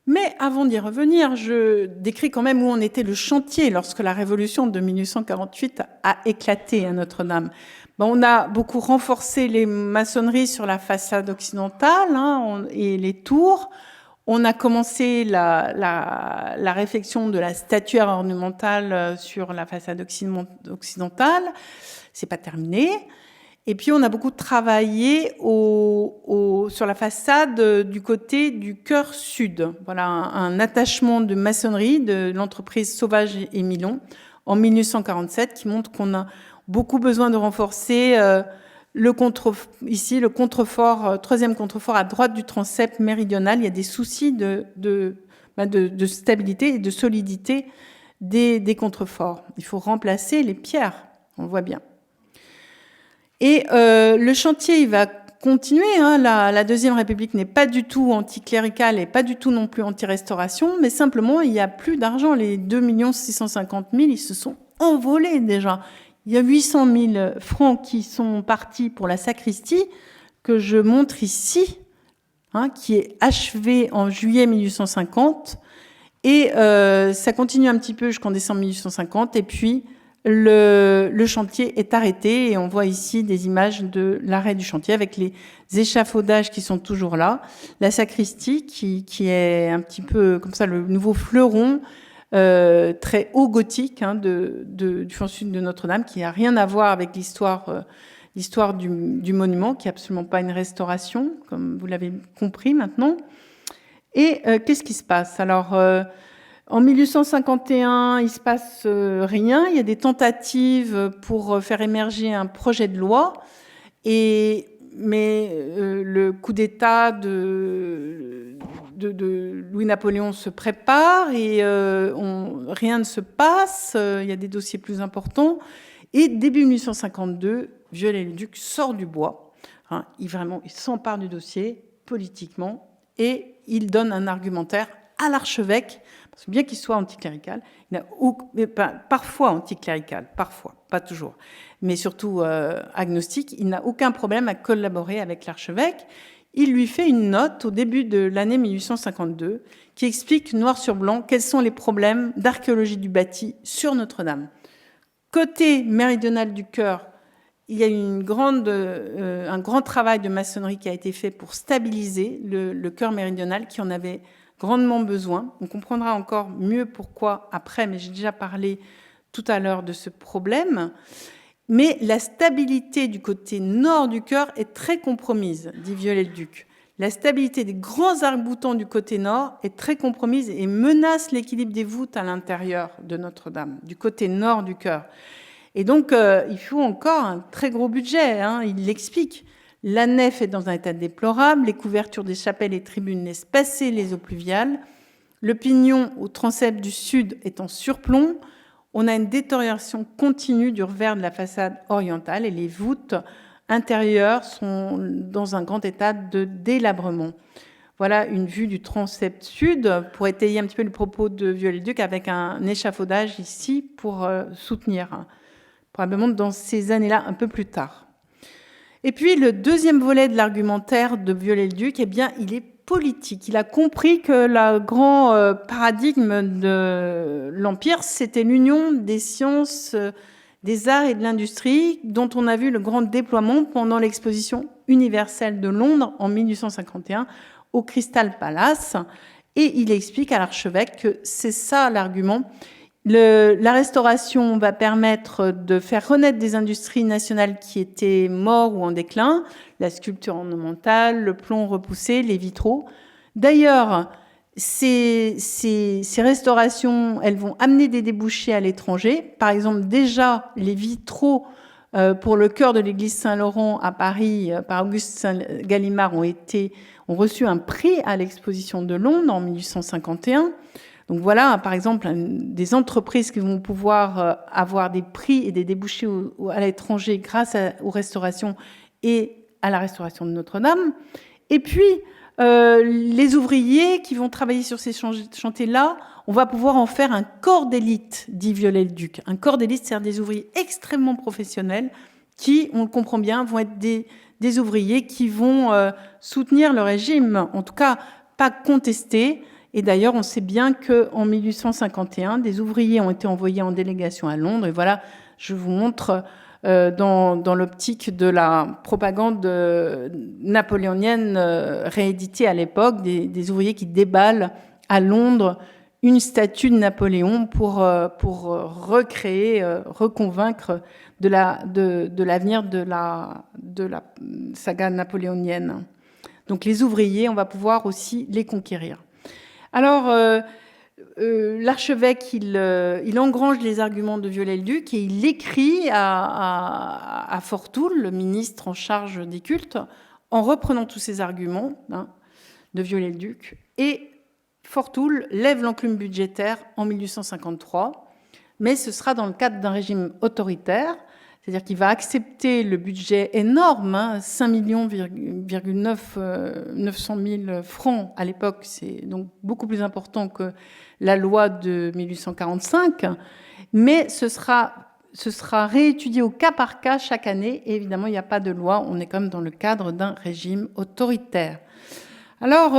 Mais avant d'y revenir, je décris quand même où en était le chantier lorsque la révolution de 1848 a éclaté à Notre-Dame. On a beaucoup renforcé les maçonneries sur la façade occidentale et les tours. On a commencé la réfection de la statuaire ornementale sur la façade occidentale. C'est pas terminé. Et puis, on a beaucoup travaillé sur la façade du côté du chœur sud. Voilà, un attachement de maçonnerie de l'entreprise Sauvage et Milon en 1947 qui montre qu'on a beaucoup besoin de renforcer le contrefort, troisième contrefort à droite du transept méridional. Il y a des soucis de stabilité et de solidité des contreforts. Il faut remplacer les pierres, on le voit bien. Et le chantier, il va continuer. La Deuxième République n'est pas du tout anticléricale et pas du tout non plus anti-restauration, mais simplement, il n'y a plus d'argent. Les 2 650 000, ils se sont envolés déjà. Il y a 800 000 francs qui sont partis pour la sacristie, que je montre ici, qui est achevée en juillet 1850. Et ça continue un petit peu jusqu'en décembre 1850. Et puis, le chantier est arrêté. Et on voit ici des images de l'arrêt du chantier avec les échafaudages qui sont toujours là. La sacristie qui est un petit peu comme ça le nouveau fleuron très haut gothique du fond sud de Notre-Dame, qui n'a rien à voir avec l'histoire du monument, qui n'est absolument pas une restauration, comme vous l'avez compris maintenant. Et qu'est-ce qui se passe ? Alors, En 1851, il se passe rien. Il y a des tentatives pour faire émerger un projet de loi, mais le coup d'État de Louis-Napoléon se prépare et rien ne se passe. Il y a des dossiers plus importants. Et début 1852, Viollet-le-Duc sort du bois. Il s'empare du dossier politiquement et il donne un argumentaire à l'archevêque, parce que bien qu'il soit anticlérical, parfois anticlérical, parfois, pas toujours, mais surtout agnostique, il n'a aucun problème à collaborer avec l'archevêque. Il lui fait une note au début de l'année 1852 qui explique noir sur blanc quels sont les problèmes d'archéologie du bâti sur Notre-Dame. Côté méridional du chœur, il y a un grand travail de maçonnerie qui a été fait pour stabiliser le chœur méridional qui en avait grandement besoin. On comprendra encore mieux pourquoi après, mais j'ai déjà parlé tout à l'heure de ce problème. Mais la stabilité du côté nord du chœur est très compromise, dit Viollet-le-Duc. La stabilité des grands arcs-boutants du côté nord est très compromise et menace l'équilibre des voûtes à l'intérieur de Notre-Dame, du côté nord du chœur. Et donc, il faut encore un très gros budget. Il l'explique. La nef est dans un état déplorable. Les couvertures des chapelles et tribunes laissent passer les eaux pluviales. Le pignon au transept du sud est en surplomb. On a une détérioration continue du revers de la façade orientale et les voûtes intérieures sont dans un grand état de délabrement. Voilà une vue du transept sud pour étayer un petit peu le propos de Viollet-le-Duc avec un échafaudage ici pour soutenir, probablement dans ces années-là, un peu plus tard. Et puis, le deuxième volet de l'argumentaire de Viollet-le-Duc, eh bien, il est politique. Il a compris que le grand paradigme de l'Empire, c'était l'union des sciences, des arts et de l'industrie, dont on a vu le grand déploiement pendant l'exposition universelle de Londres en 1851 au Crystal Palace. Et il explique à l'archevêque que c'est ça l'argument. La restauration va permettre de faire renaître des industries nationales qui étaient mortes ou en déclin, la sculpture ornementale, le plomb repoussé, les vitraux. D'ailleurs, ces restaurations, elles vont amener des débouchés à l'étranger. Par exemple, déjà, les vitraux pour le chœur de l'église Saint-Laurent à Paris par Auguste Gallimard ont reçu un prix à l'exposition de Londres en 1851. Donc voilà, par exemple, des entreprises qui vont pouvoir avoir des prix et des débouchés à l'étranger grâce aux restaurations et à la restauration de Notre-Dame. Et puis, les ouvriers qui vont travailler sur ces chantiers-là, on va pouvoir en faire un corps d'élite, dit Viollet-le-Duc. Un corps d'élite, c'est-à-dire des ouvriers extrêmement professionnels qui, on le comprend bien, vont être des ouvriers qui vont soutenir le régime, en tout cas pas contester. Et d'ailleurs, on sait bien qu'en 1851, des ouvriers ont été envoyés en délégation à Londres. Et voilà, je vous montre dans l'optique de la propagande napoléonienne rééditée à l'époque, des ouvriers qui déballent à Londres une statue de Napoléon pour recréer, reconvaincre de l'avenir de la saga napoléonienne. Donc les ouvriers, on va pouvoir aussi les conquérir. Alors, l'archevêque, il engrange les arguments de Viollet-le-Duc et il écrit à Fortoul, le ministre en charge des cultes, en reprenant tous ces arguments de Viollet-le-Duc. Et Fortoul lève l'enclume budgétaire en 1853, mais ce sera dans le cadre d'un régime autoritaire, c'est-à-dire qu'il va accepter le budget énorme, 5 900 000 francs à l'époque, c'est donc beaucoup plus important que la loi de 1845, mais ce sera réétudié au cas par cas chaque année, et évidemment il n'y a pas de loi, on est quand même dans le cadre d'un régime autoritaire. Alors,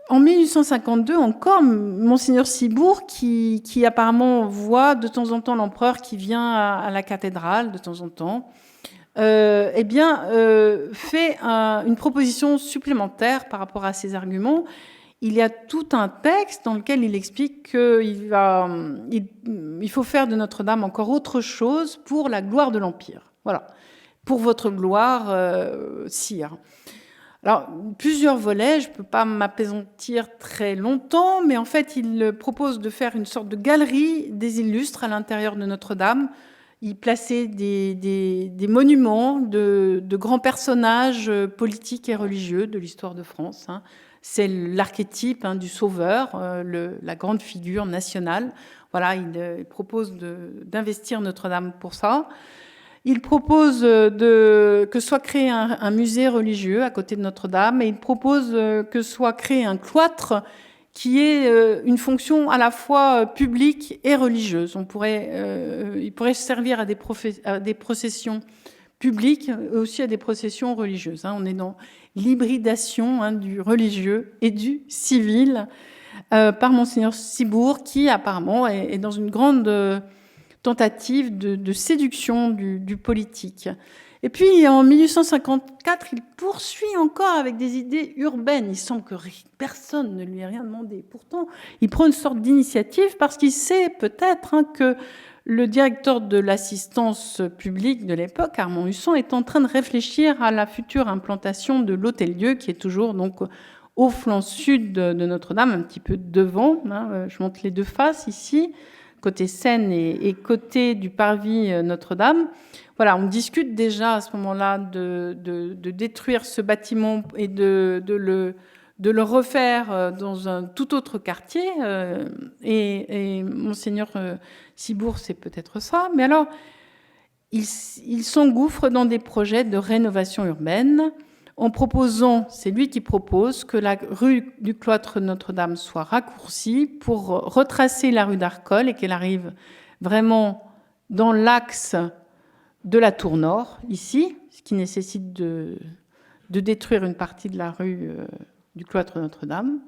en 1852, encore, Monseigneur Cibourg, qui apparemment voit de temps en temps l'empereur qui vient à la cathédrale de temps en temps, fait une proposition supplémentaire par rapport à ces arguments. Il y a tout un texte dans lequel il explique qu'il faut faire de Notre-Dame encore autre chose pour la gloire de l'Empire. Voilà, pour votre gloire, sire. Alors, plusieurs volets, je ne peux pas m'appesantir très longtemps, mais en fait, il propose de faire une sorte de galerie des illustres à l'intérieur de Notre-Dame. Il plaçait des monuments de grands personnages politiques et religieux de l'histoire de France. C'est l'archétype du sauveur, la grande figure nationale. Voilà, il propose d'investir Notre-Dame pour ça. Il propose que soit créé un musée religieux à côté de Notre-Dame et il propose que soit créé un cloître qui ait une fonction à la fois publique et religieuse. Il pourrait servir à des processions publiques et aussi à des processions religieuses. On est dans l'hybridation du religieux et du civil par Monseigneur Cibour, qui apparemment est dans une grande tentative de séduction du politique. Et puis, en 1854, il poursuit encore avec des idées urbaines. Il semble que personne ne lui ait rien demandé. Pourtant, il prend une sorte d'initiative parce qu'il sait peut-être que le directeur de l'assistance publique de l'époque, Armand Husson, est en train de réfléchir à la future implantation de l'Hôtel-Dieu, qui est toujours donc au flanc sud de Notre-Dame, un petit peu devant. Je montre les deux faces ici, côté Seine et côté du parvis Notre-Dame. Voilà, on discute déjà à ce moment-là de détruire ce bâtiment et de le refaire dans un tout autre quartier. Et Monseigneur Cibour, c'est peut-être ça. Mais alors, il s'engouffre dans des projets de rénovation urbaine en proposant, c'est lui qui propose, que la rue du Cloître Notre-Dame soit raccourcie pour retracer la rue d'Arcole et qu'elle arrive vraiment dans l'axe de la tour nord, ici, ce qui nécessite de détruire une partie de la rue du Cloître Notre-Dame.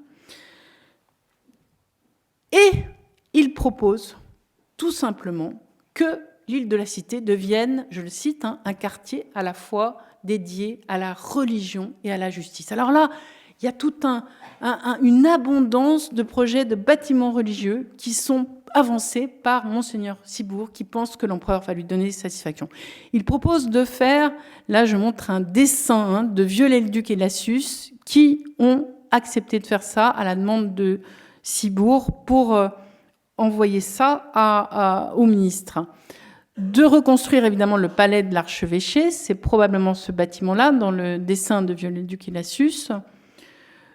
Et il propose tout simplement que l'île de la Cité devienne, je le cite, un quartier à la fois dédié à la religion et à la justice. Alors là, il y a toute une abondance de projets de bâtiments religieux qui sont avancés par Monseigneur Cibour, qui pense que l'empereur va lui donner satisfaction. Il propose de faire, là je montre un dessin de Viollet-le-Duc et Lassus, qui ont accepté de faire ça à la demande de Cibour pour envoyer ça au ministre. De reconstruire évidemment le palais de l'archevêché, c'est probablement ce bâtiment-là, dans le dessin de Viollet-le-Duc et Lassus.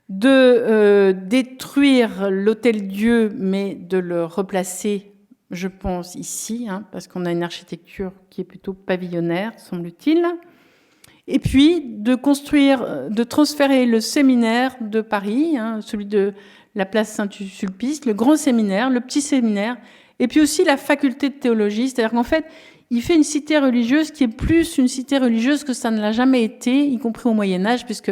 De détruire l'Hôtel-Dieu, mais de le replacer, je pense, ici, parce qu'on a une architecture qui est plutôt pavillonnaire, semble-t-il. Et puis de transférer le séminaire de Paris, celui de la place Saint-Sulpice, le grand séminaire, le petit séminaire, et puis aussi la faculté de théologie. C'est-à-dire qu'en fait, il fait une cité religieuse qui est plus une cité religieuse que ça ne l'a jamais été, y compris au Moyen-Âge, puisque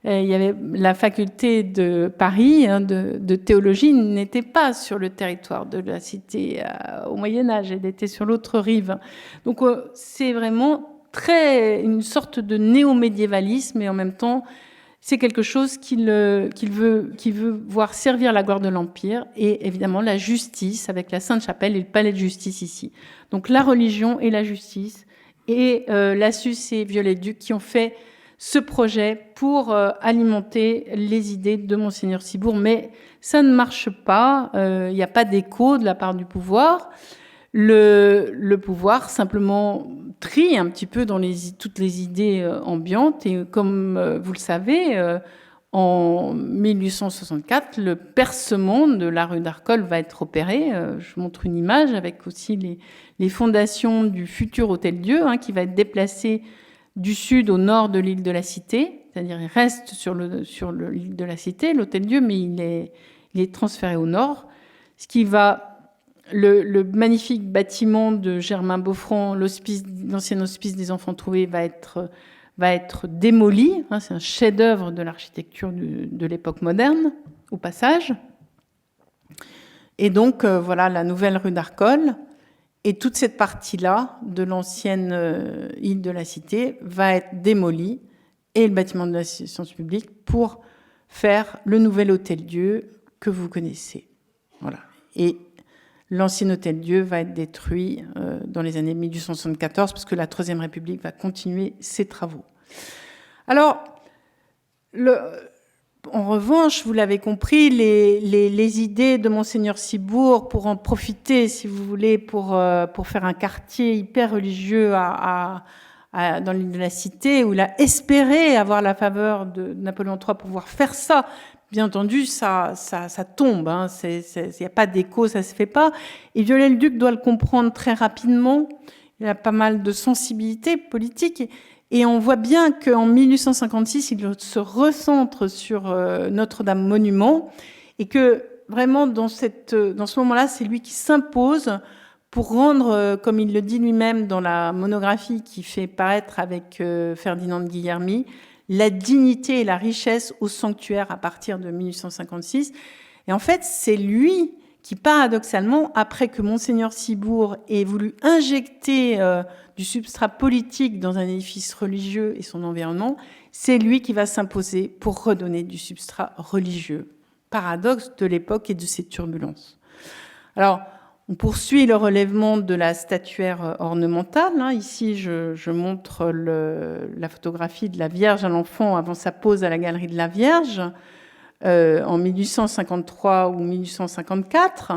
il y avait la faculté de Paris de théologie n'était pas sur le territoire de la cité au Moyen-Âge, elle était sur l'autre rive. Donc c'est vraiment une sorte de néo-médiévalisme, et en même temps, c'est quelque chose qu'il veut voir servir la gloire de l'Empire, et évidemment la justice avec la Sainte-Chapelle et le palais de justice ici. Donc la religion et la justice, et Lassus et Viollet-le-Duc qui ont fait ce projet pour alimenter les idées de Monseigneur Cibour. Mais ça ne marche pas, il n'y a pas d'écho de la part du pouvoir. Le pouvoir simplement trie un petit peu dans toutes les idées ambiantes. Et comme vous le savez, en 1864, le percement de la rue d'Arcole va être opéré. Je montre une image avec aussi les fondations du futur Hôtel-Dieu qui va être déplacé du sud au nord de l'île de la Cité. C'est-à-dire il reste sur l'île de la Cité, l'Hôtel-Dieu, mais il est transféré au nord. Ce qui va... Le magnifique bâtiment de Germain Beaufrand, l'ancien hospice des enfants trouvés, va être démoli. C'est un chef-d'œuvre de l'architecture de l'époque moderne, au passage. Et donc, voilà la nouvelle rue d'Arcole. Et toute cette partie-là de l'ancienne île de la Cité va être démolie, et le bâtiment de l'assistance publique pour faire le nouvel Hôtel-Dieu que vous connaissez. Voilà. Et l'ancien Hôtel-Dieu va être détruit dans les années 1874, parce que la Troisième République va continuer ses travaux. Alors, En revanche, vous l'avez compris, les idées de Monseigneur Ciboure pour en profiter, si vous voulez, pour faire un quartier hyper religieux dans l'île de la Cité, où il a espéré avoir la faveur de Napoléon III pour pouvoir faire ça. Bien entendu, ça tombe. Il n'y a pas d'écho, ça se fait pas. Et Viollet-le-Duc doit le comprendre très rapidement. Il a pas mal de sensibilité politique. Et on voit bien qu'en 1856, il se recentre sur Notre-Dame Monument et que vraiment dans ce moment-là, c'est lui qui s'impose pour rendre, comme il le dit lui-même dans la monographie qu'il fait paraître avec Ferdinand de Guillermy, la dignité et la richesse au sanctuaire à partir de 1856. Et en fait, c'est lui qui, paradoxalement, après que Monseigneur Ciboure ait voulu injecter du substrat politique dans un édifice religieux et son environnement, c'est lui qui va s'imposer pour redonner du substrat religieux. Paradoxe de l'époque et de ses turbulences. Alors, on poursuit le relèvement de la statuaire ornementale. Ici, je montre la photographie de la Vierge à l'enfant avant sa pose à la Galerie de la Vierge. En 1853 ou 1854,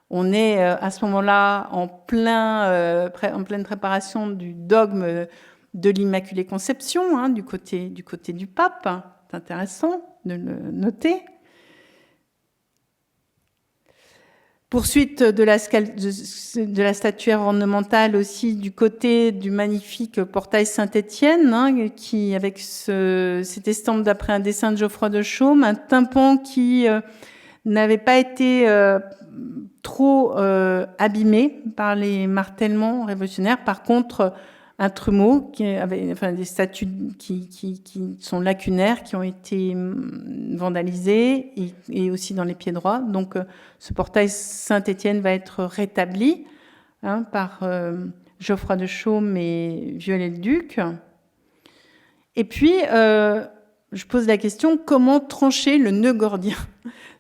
on est à ce moment-là en pleine préparation du dogme de l'Immaculée Conception, du côté du pape. C'est intéressant de le noter. Poursuite de la statuaire ornementale aussi du côté du magnifique portail Saint-Étienne, qui avec cette estampe d'après un dessin de Geoffroy de Chaume, un tympan qui n'avait pas été trop abîmé par les martèlements révolutionnaires. Par contre, un trumeau des statues qui sont lacunaires, qui ont été vandalisées et aussi dans les pieds droits. Donc, ce portail Saint-Étienne va être rétabli par Geoffroy de Chaume et Viollet-le-Duc. Et puis, je pose la question, comment trancher le nœud gordien ?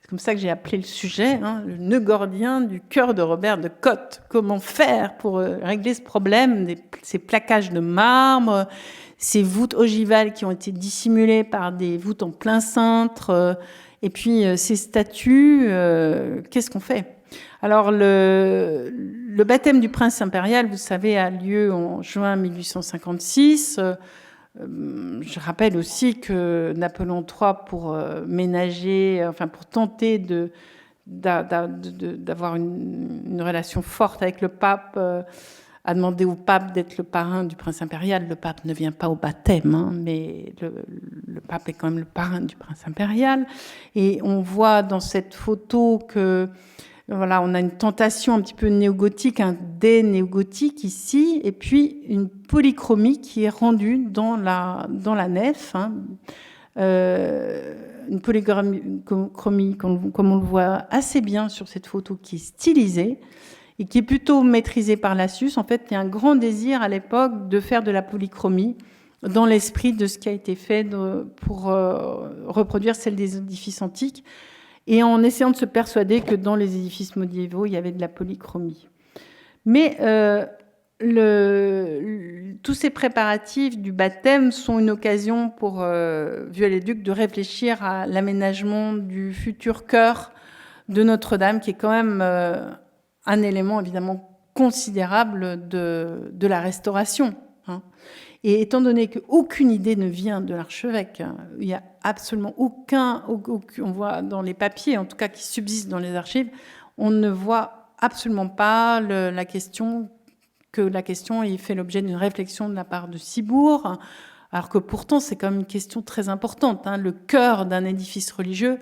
C'est comme ça que j'ai appelé le sujet, le nœud gordien du cœur de Robert de Cotte. Comment faire pour régler ce problème, ces plaquages de marbre, ces voûtes ogivales qui ont été dissimulées par des voûtes en plein cintre, et puis ces statues, qu'est-ce qu'on fait ? Alors, le baptême du prince impérial, vous savez, a lieu en juin 1856. Je rappelle aussi que Napoléon III, pour pour tenter d'avoir une relation forte avec le pape, a demandé au pape d'être le parrain du prince impérial. Le pape ne vient pas au baptême, mais le pape est quand même le parrain du prince impérial. Et on voit dans cette photo que voilà, on a une tentation un petit peu néogothique, un dé néogothique ici, et puis une polychromie qui est rendue dans la nef. Une polychromie, comme on le voit assez bien sur cette photo, qui est stylisée et qui est plutôt maîtrisée par Lassus. En fait, il y a un grand désir à l'époque de faire de la polychromie dans l'esprit de ce qui a été fait pour reproduire celle des édifices antiques, et en essayant de se persuader que dans les édifices médiévaux, il y avait de la polychromie. Mais tous ces préparatifs du baptême sont une occasion pour Viollet-le-Duc de réfléchir à l'aménagement du futur chœur de Notre-Dame, qui est quand même un élément évidemment considérable de la restauration. Et étant donné qu'aucune idée ne vient de l'archevêque, il n'y a absolument aucun, on voit dans les papiers, en tout cas qui subsistent dans les archives, on ne voit absolument pas la question ait fait l'objet d'une réflexion de la part de Ciboure, alors que pourtant c'est quand même une question très importante. Le cœur d'un édifice religieux,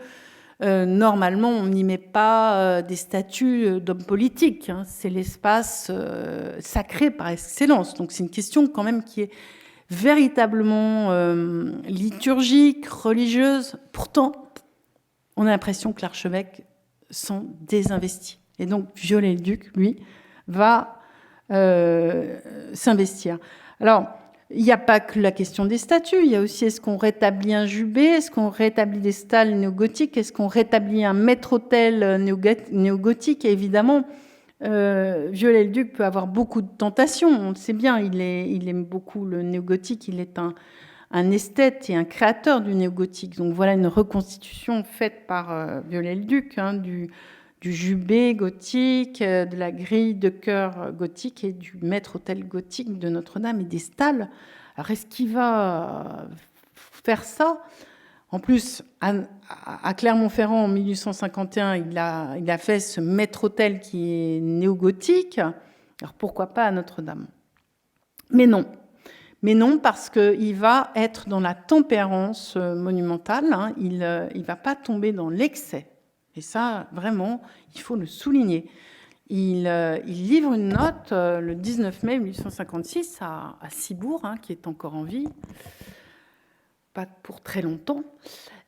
normalement on n'y met pas des statues d'hommes politiques, c'est l'espace sacré par excellence. Donc c'est une question quand même qui est véritablement liturgique, religieuse. Pourtant, on a l'impression que l'archevêque s'en désinvestit. Et donc Viollet-le-Duc, lui, va s'investir. Alors, il n'y a pas que la question des statues, il y a aussi, est-ce qu'on rétablit un jubé, est-ce qu'on rétablit des stalles néogothiques, est-ce qu'on rétablit un maître-autel néogothique? Et évidemment, Viollet-le-Duc peut avoir beaucoup de tentations, on le sait bien, il aime beaucoup le néogothique, il est un esthète et un créateur du néogothique. Donc voilà une reconstitution faite par Viollet-le-Duc, hein, du jubé gothique, de la grille de chœur gothique et du maître-autel gothique de Notre-Dame et des stalles. Alors est-ce qu'il va faire ça? En plus, à Clermont-Ferrand, en 1851, il a fait ce maître-autel qui est néogothique. Alors pourquoi pas à Notre-Dame? Mais non. Mais non, parce qu'il va être dans la tempérance monumentale. Hein. Il ne va pas tomber dans l'excès. Et ça, vraiment, il faut le souligner. Il livre une note le 19 mai 1856 à Cibourg, hein, qui est encore en vie, pas pour très longtemps.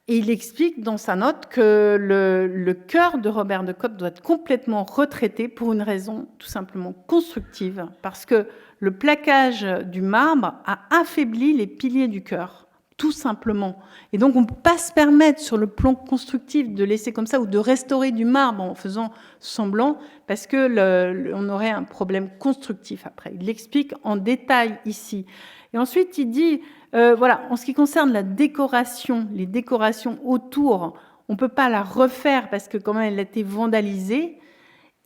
Et il explique dans sa note que le chœur de Robert de Cotte doit être complètement retraité pour une raison tout simplement constructive, parce que le plaquage du marbre a affaibli les piliers du chœur, tout simplement. Et donc on ne peut pas se permettre sur le plan constructif de laisser comme ça ou de restaurer du marbre en faisant semblant, parce que on aurait un problème constructif après. Il l'explique en détail ici. Et ensuite il dit... voilà, en ce qui concerne la décoration, les décorations autour, on ne peut pas la refaire parce que quand même elle a été vandalisée.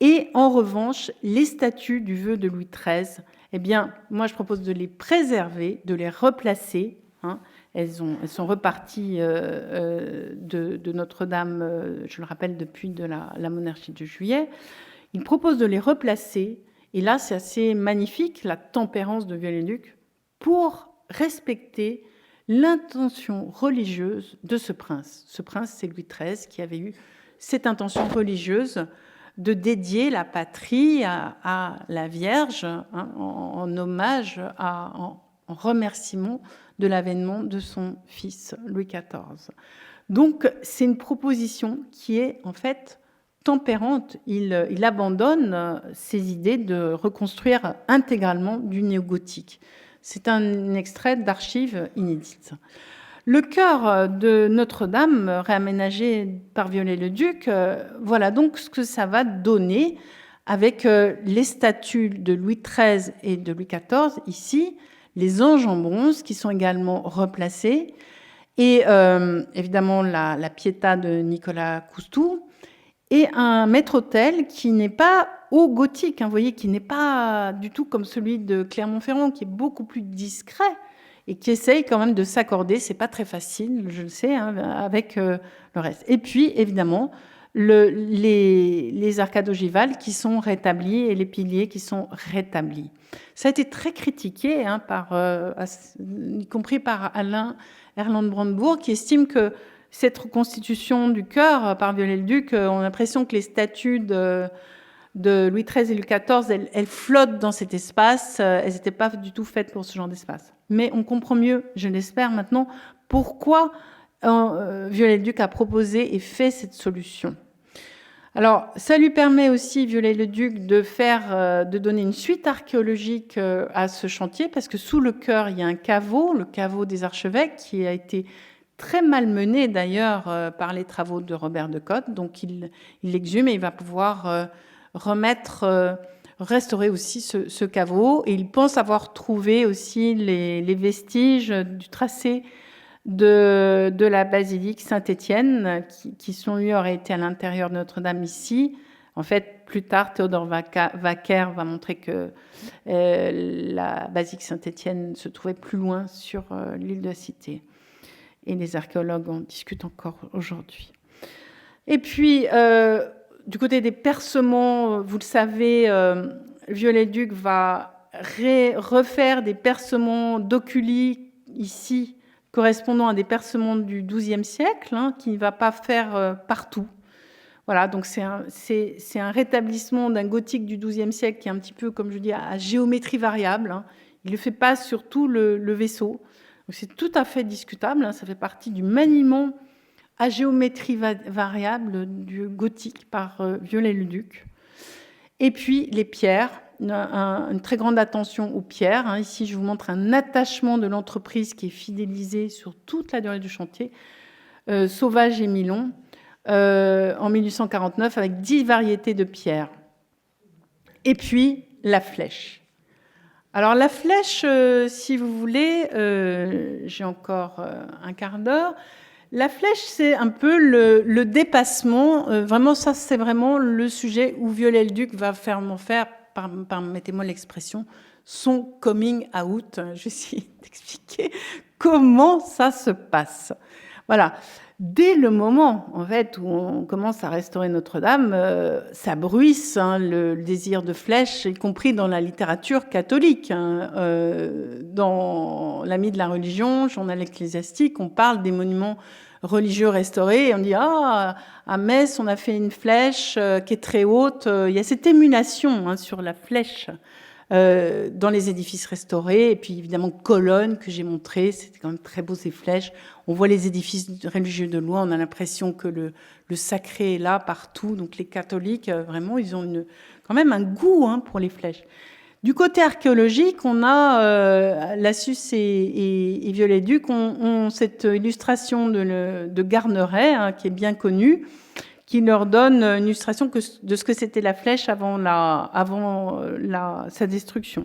Et en revanche, les statues du vœu de Louis XIII, eh bien, moi je propose de les préserver, de les replacer. Hein. Elles sont reparties de Notre-Dame, je le rappelle, depuis de la monarchie de Juillet. Il propose de les replacer. Et là, c'est assez magnifique, la tempérance de Viollet-le-Duc, pour respecter l'intention religieuse de ce prince. Ce prince, c'est Louis XIII qui avait eu cette intention religieuse de dédier la patrie à la Vierge, hein, en hommage, en remerciement de l'avènement de son fils Louis XIV. Donc, c'est une proposition qui est en fait tempérante. Il abandonne ses idées de reconstruire intégralement du néogothique. C'est un extrait d'archives inédites. Le chœur de Notre-Dame, réaménagé par Viollet-le-Duc, voilà donc ce que ça va donner avec les statues de Louis XIII et de Louis XIV, ici, les anges en bronze qui sont également replacés, et évidemment la Pietà de Nicolas Coustou, et un maître-autel qui n'est pas au gothique, hein, vous voyez, qui n'est pas du tout comme celui de Clermont-Ferrand, qui est beaucoup plus discret et qui essaye quand même de s'accorder, c'est pas très facile, je le sais, hein, avec le reste. Et puis, évidemment, les arcades ogivales qui sont rétablies et les piliers qui sont rétablis. Ça a été très critiqué, hein, y compris par Alain Erland-Brandebourg, qui estime que cette reconstitution du chœur par Viollet-le-Duc, on a l'impression que les statues de Louis XIII et Louis XIV, elles flottent dans cet espace. Elles n'étaient pas du tout faites pour ce genre d'espace. Mais on comprend mieux, je l'espère maintenant, pourquoi Viollet-le-Duc a proposé et fait cette solution. Alors, ça lui permet aussi, Viollet-le-Duc, de donner une suite archéologique à ce chantier, parce que sous le chœur, il y a un caveau, le caveau des archevêques, qui a été très mal mené d'ailleurs par les travaux de Robert de Cotte. Donc il l'exhume et il va pouvoir restaurer aussi ce caveau. Et il pense avoir trouvé aussi les vestiges du tracé de la basilique Saint-Étienne qui lui auraient été à l'intérieur de Notre-Dame ici. En fait, plus tard, Théodore Wacker va montrer que la basilique Saint-Étienne se trouvait plus loin sur l'île de la Cité. Et les archéologues en discutent encore aujourd'hui. Et puis, du côté des percements, vous le savez, Viollet-le-Duc va refaire des percements d'oculi ici, correspondant à des percements du XIIe siècle, hein, qu'il ne va pas faire partout. Voilà, donc c'est un rétablissement d'un gothique du XIIe siècle qui est un petit peu, comme je dis, à géométrie variable. Hein. Il ne le fait pas sur tout le vaisseau. Donc c'est tout à fait discutable, hein, ça fait partie du maniement à géométrie variable du gothique par Viollet-le-Duc. Et puis les pierres, une très grande attention aux pierres. Hein. Ici, je vous montre un attachement de l'entreprise qui est fidélisé sur toute la durée du chantier, Sauvage et Milon, en 1849, avec 10 variétés de pierres. Et puis la flèche. Alors la flèche, si vous voulez, j'ai encore un quart d'heure. La flèche, c'est un peu le dépassement. Vraiment, ça, c'est vraiment le sujet où Viollet-le-Duc va faire, permettez-moi l'expression, son coming out. Je vais essayer d'expliquer comment ça se passe. Voilà. Dès le moment, en fait, où on commence à restaurer Notre-Dame, ça bruisse le désir de flèche, y compris dans la littérature catholique. Dans l'Ami de la religion, journal ecclésiastique, on parle des monuments religieux restaurés, et on dit « Ah, à Metz, on a fait une flèche qui est très haute. » Il y a cette émulation sur la flèche dans les édifices restaurés. Et puis évidemment Cologne que j'ai montré, c'était quand même très beau ces flèches. On voit les édifices religieux de loin, on a l'impression que le sacré est là partout. Donc les catholiques, vraiment, ils ont quand même un goût pour les flèches. Du côté archéologique, on a Lassus et Viollet-le-Duc ont cette illustration de Garneret, qui est bien connue, qui leur donne une illustration de ce que c'était la flèche avant sa destruction.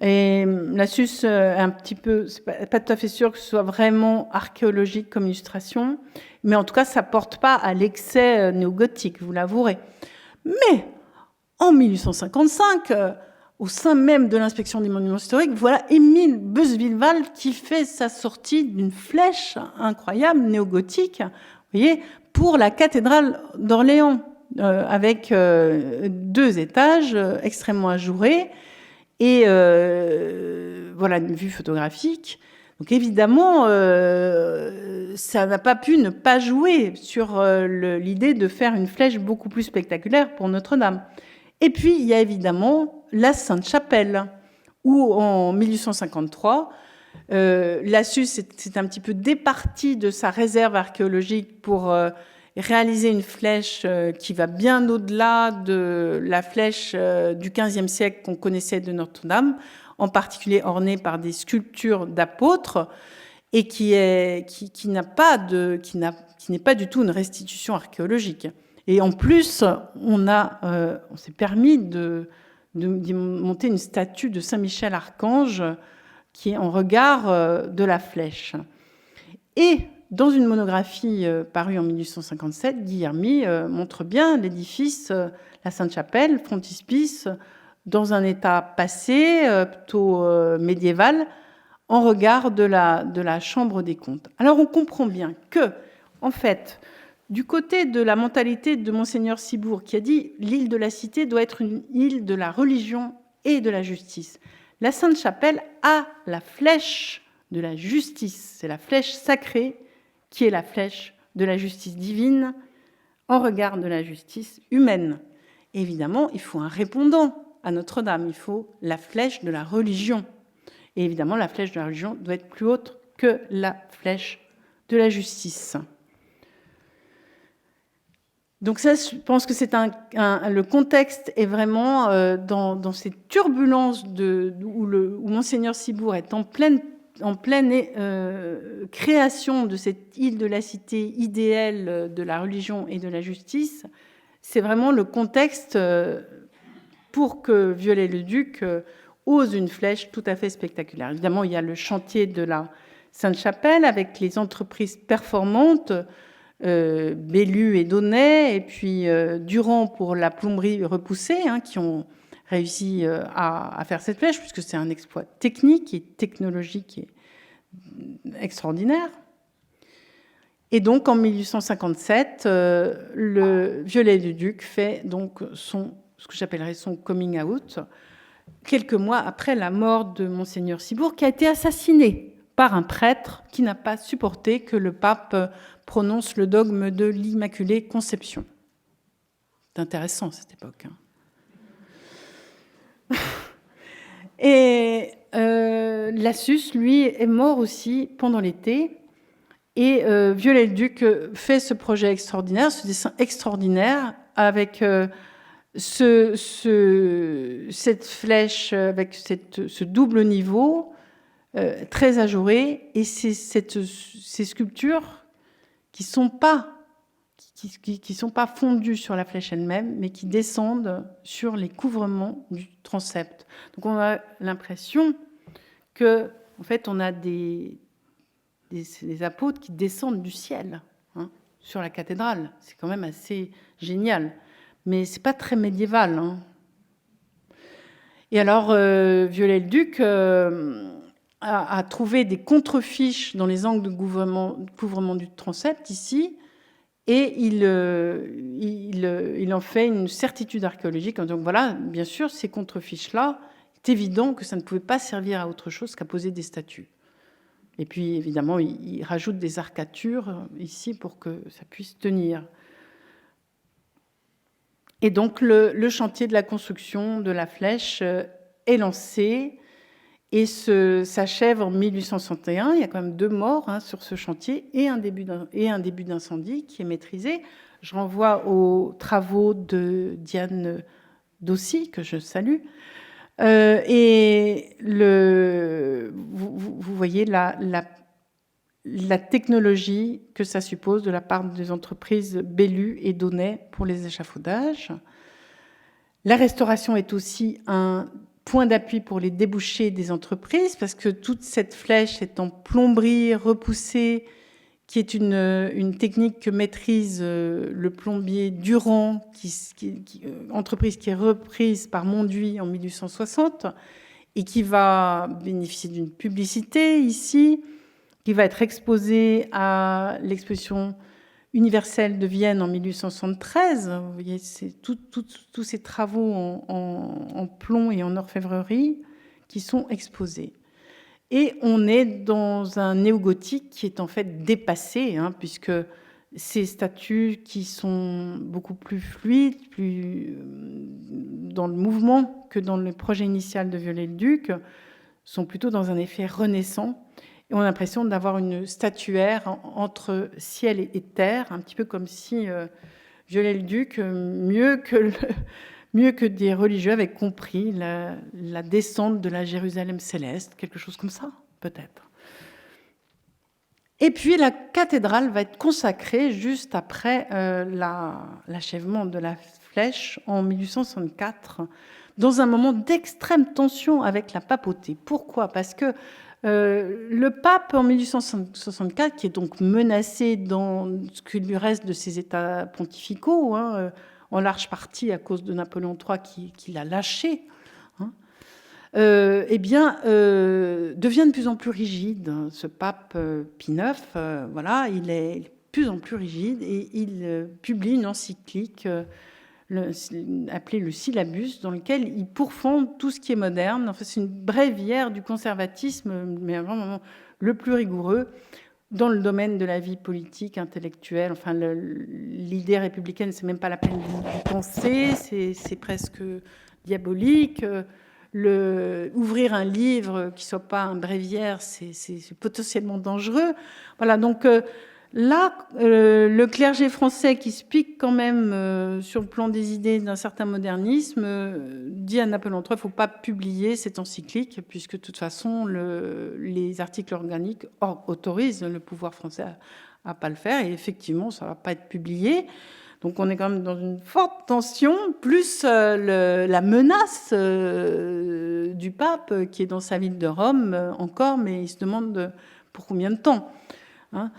Et Lassus, un petit peu, c'est pas tout à fait sûr que ce soit vraiment archéologique comme illustration, mais en tout cas, ça porte pas à l'excès néo-gothique, vous l'avouerez. Mais en 1855, au sein même de l'inspection des monuments historiques, voilà Émile Beuzevilleval qui fait sa sortie d'une flèche incroyable néo-gothique, vous voyez, pour la cathédrale d'Orléans, avec 2 étages extrêmement ajourés et voilà une vue photographique. Donc évidemment, ça n'a pas pu ne pas jouer sur l'idée de faire une flèche beaucoup plus spectaculaire pour Notre-Dame. Et puis, il y a évidemment la Sainte-Chapelle, où en 1853, Lassus s'est un petit peu départi de sa réserve archéologique pour réaliser une flèche qui va bien au-delà de la flèche du XVe siècle qu'on connaissait de Notre-Dame, en particulier ornée par des sculptures d'apôtres, et qui n'est pas du tout une restitution archéologique. Et en plus, on s'est permis de monter une statue de Saint-Michel Archange qui est en regard de la flèche. Et dans une monographie parue en 1857, Guillermy montre bien l'édifice, la Sainte-Chapelle, frontispice, dans un état passé, plutôt médiéval, en regard de la Chambre des comptes. Alors on comprend bien que, en fait, du côté de la mentalité de Monseigneur Ciboure, qui a dit « l'île de la Cité doit être une île de la religion et de la justice », la Sainte-Chapelle a la flèche de la justice. C'est la flèche sacrée qui est la flèche de la justice divine en regard de la justice humaine. Et évidemment, il faut un répondant à Notre-Dame. Il faut la flèche de la religion. Et évidemment, la flèche de la religion doit être plus haute que la flèche de la justice. Donc ça, je pense que c'est le contexte est vraiment dans cette turbulence où Monseigneur Ciboure est en pleine création de cette île de la Cité idéale de la religion et de la justice. C'est vraiment le contexte pour que Viollet-le-Duc ose une flèche tout à fait spectaculaire. Évidemment, il y a le chantier de la Sainte-Chapelle avec les entreprises performantes, Bellu et Donnet, et puis Durand pour la plomberie repoussée, qui ont réussi à faire cette flèche, puisque c'est un exploit technique et technologique et extraordinaire. Et donc, en 1857, le Viollet-le-Duc fait donc ce que j'appellerais son coming out, quelques mois après la mort de Monseigneur Ciboure, qui a été assassiné par un prêtre qui n'a pas supporté que le pape prononce le dogme de l'Immaculée Conception. C'est intéressant, cette époque. Et Lassus, lui, est mort aussi pendant l'été. Et Viollet-le-Duc fait ce projet extraordinaire, ce dessin extraordinaire, avec cette flèche, avec ce double niveau, très ajouré, et ces sculptures qui sont pas qui sont pas fondus sur la flèche elle-même, mais qui descendent sur les couvrements du transept. Donc on a l'impression que, en fait, on a des apôtres qui descendent du ciel, hein, sur la cathédrale. C'est quand même assez génial, mais c'est pas très médiéval, hein. Et alors, Viollet-le-Duc a trouvé des contrefiches dans les angles de couvrement du transept ici, et il en fait une certitude archéologique. Donc voilà, bien sûr, ces contrefiches-là, c'est évident que ça ne pouvait pas servir à autre chose qu'à poser des statues. Et puis, évidemment, il rajoute des arcatures ici pour que ça puisse tenir. Et donc, le chantier de la construction de la flèche est lancé et s'achève en 1861. Il y a quand même 2 morts, hein, sur ce chantier et un début d'incendie qui est maîtrisé. Je renvoie aux travaux de Diane Dossi, que je salue. Et vous voyez la technologie que ça suppose de la part des entreprises Bellu et Donnet pour les échafaudages. La restauration est aussi un point d'appui pour les débouchés des entreprises, parce que toute cette flèche est en plomberie repoussée, qui est une technique que maîtrise le plombier Durand, entreprise qui est reprise par Monduit en 1860, et qui va bénéficier d'une publicité ici, qui va être exposée à l'exposition universelle de Vienne en 1873. Vous voyez, c'est tous ces travaux en plomb et en orfèvrerie qui sont exposés. Et on est dans un néogothique qui est en fait dépassé, hein, puisque ces statues qui sont beaucoup plus fluides, plus dans le mouvement que dans le projet initial de Viollet-le-Duc, sont plutôt dans un effet renaissant. Et on a l'impression d'avoir une statuaire entre ciel et terre, un petit peu comme si Viollet-le-Duc, mieux que des religieux, avait compris la descente de la Jérusalem céleste, quelque chose comme ça, peut-être. Et puis la cathédrale va être consacrée juste après l'achèvement de la flèche en 1864, dans un moment d'extrême tension avec la papauté. Pourquoi ? Parce que le pape, en 1864, qui est donc menacé dans ce qu'il lui reste de ses états pontificaux, hein, en large partie à cause de Napoléon III qui l'a lâché, hein, devient de plus en plus rigide. Ce pape Pie IX, voilà, il est de plus en plus rigide et il publie une encyclique appelée le Syllabus, dans lequel il pourfend tout ce qui est moderne. Enfin, c'est une bréviaire du conservatisme, mais vraiment le plus rigoureux dans le domaine de la vie politique, intellectuelle. Enfin, l'idée républicaine, c'est même pas la peine d'y penser, c'est presque diabolique. Ouvrir un livre qui soit pas un bréviaire, c'est potentiellement dangereux. Voilà, donc là, le clergé français qui se pique quand même sur le plan des idées d'un certain modernisme dit à Napoléon III, il ne faut pas publier cette encyclique, puisque de toute façon, les articles organiques autorisent le pouvoir français à pas le faire, et effectivement, ça ne va pas être publié. Donc on est quand même dans une forte tension, plus la menace du pape qui est dans sa ville de Rome encore, mais il se demande pour combien de temps. Hein.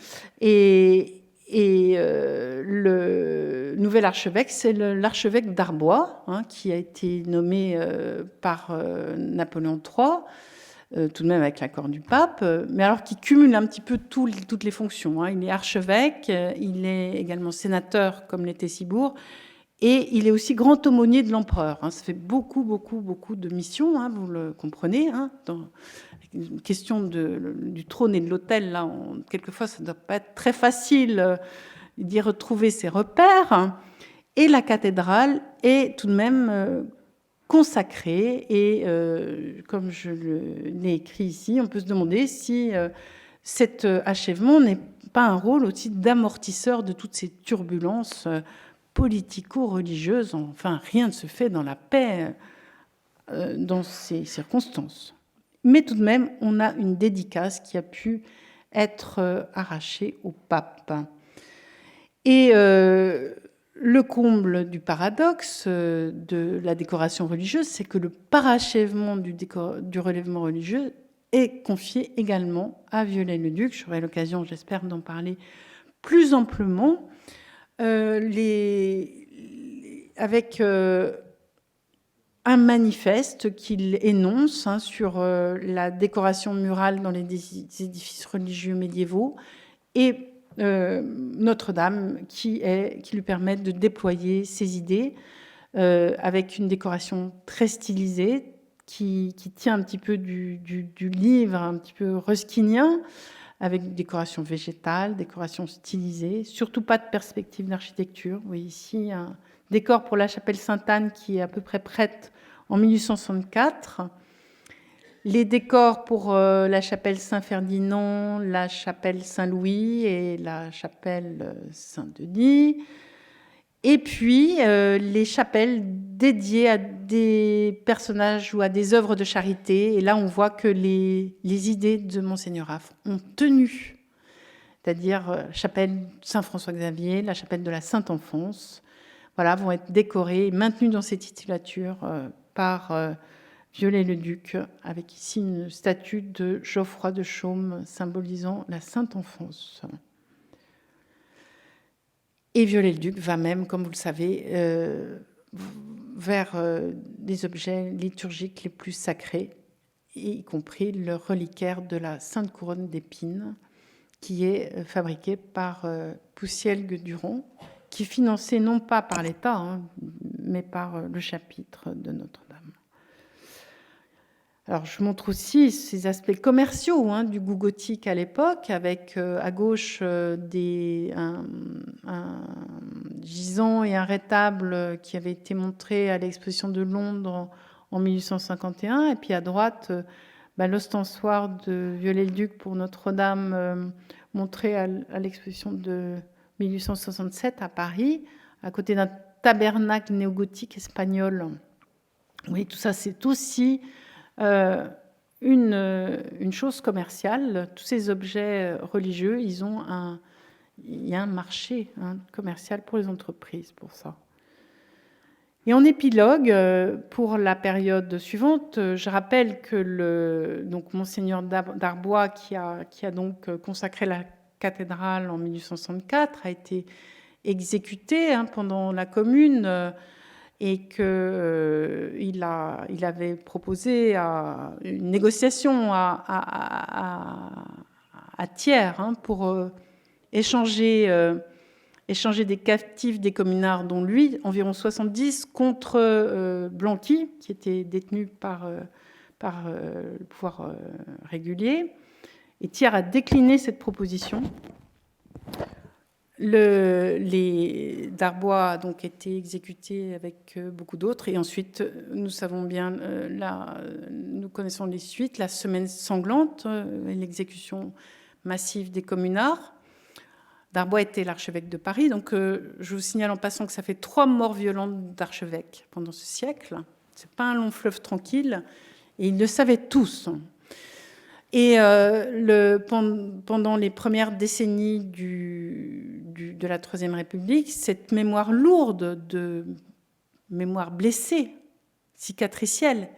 Et le nouvel archevêque, c'est l'archevêque d'Arbois, hein, qui a été nommé par Napoléon III, tout de même avec l'accord du pape, mais alors qui cumule un petit peu toutes les fonctions. Hein. Il est archevêque, il est également sénateur, comme l'était Ciboure, et il est aussi grand aumônier de l'empereur. Hein. Ça fait beaucoup de missions, hein, vous le comprenez. Hein, dans une question du trône et de l'autel, là, quelquefois, ça ne doit pas être très facile d'y retrouver ses repères. Et la cathédrale est tout de même consacrée. Et comme je l'ai écrit ici, on peut se demander si cet achèvement n'est pas un rôle aussi d'amortisseur de toutes ces turbulences politico-religieuses. Enfin, rien ne se fait dans la paix dans ces circonstances. Mais tout de même, on a une dédicace qui a pu être arrachée au pape. Et le comble du paradoxe de la décoration religieuse, c'est que le parachèvement du relèvement religieux est confié également à Viollet-le-Duc. J'aurai l'occasion, j'espère, d'en parler plus amplement, avec un manifeste qu'il énonce sur la décoration murale dans les édifices religieux médiévaux et Notre-Dame qui lui permet de déployer ses idées avec une décoration très stylisée qui tient un petit peu du livre, un petit peu ruskinien, avec une décoration végétale, décoration stylisée, surtout pas de perspective d'architecture. Vous voyez ici un décor pour la chapelle Sainte-Anne qui est à peu près prête en 1864. Les décors pour la chapelle Saint-Ferdinand, la chapelle Saint-Louis et la chapelle Saint-Denis. Et puis les chapelles dédiées à des personnages ou à des œuvres de charité. Et là, on voit que les idées de Monseigneur Affre ont tenu. C'est-à-dire chapelle Saint-François-Xavier, la chapelle de la Sainte-Enfance, voilà, vont être décorées et maintenues dans ces titulatures par Viollet-le-Duc, avec ici une statue de Geoffroy de Chaume symbolisant la Sainte-Enfance. Et Viollet-le-Duc va même, comme vous le savez, vers des objets liturgiques les plus sacrés, y compris le reliquaire de la Sainte Couronne d'Épines, qui est fabriqué par Poussielgue-Duron, qui est financé non pas par l'État, mais par le chapitre de Notre-Dame. Alors, je montre aussi ces aspects commerciaux du goût gothique à l'époque, avec à gauche un gisant et un rétable qui avaient été montrés à l'exposition de Londres en 1851, et puis à droite, l'ostensoir de Viollet-le-Duc pour Notre-Dame, montré à l'exposition de 1867 à Paris, à côté d'un tabernacle néogothique espagnol. Oui, tout ça, c'est aussi une chose commerciale. Tous ces objets religieux, il y a un marché commercial pour les entreprises pour ça. Et en épilogue, pour la période suivante, je rappelle que donc Monseigneur Darbois, qui a donc consacré la cathédrale en 1864, a été exécuté pendant la Commune, et qu'il avait proposé une négociation à tiers pour échanger des captifs des communards, dont lui, environ 70, contre Blanqui, qui était détenu par le pouvoir régulier. Et Thiers a décliné cette proposition. Darbois a donc été exécuté avec beaucoup d'autres. Et ensuite, nous savons bien, nous connaissons les suites, la semaine sanglante, l'exécution massive des communards. Darbois était l'archevêque de Paris. Donc, je vous signale en passant que ça fait 3 morts violentes d'archevêques pendant ce siècle. Ce n'est pas un long fleuve tranquille. Et ils le savaient tous. Et pendant les premières décennies de la Troisième République, cette mémoire lourde, mémoire blessée, cicatricielle,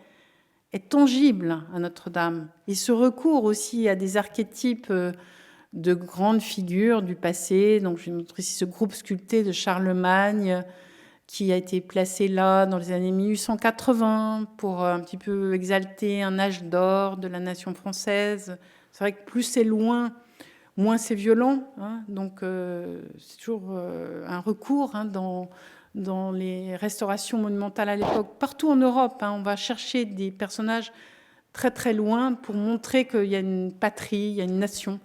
est tangible à Notre-Dame. Et ce recours aussi à des archétypes de grandes figures du passé. Donc, je montre ici ce groupe sculpté de Charlemagne, qui a été placé là dans les années 1880 pour un petit peu exalter un âge d'or de la nation française. C'est vrai que plus c'est loin, moins c'est violent. Donc, c'est toujours un recours dans les restaurations monumentales à l'époque. Partout en Europe, on va chercher des personnages très très loin pour montrer qu'il y a une patrie, il y a une nation.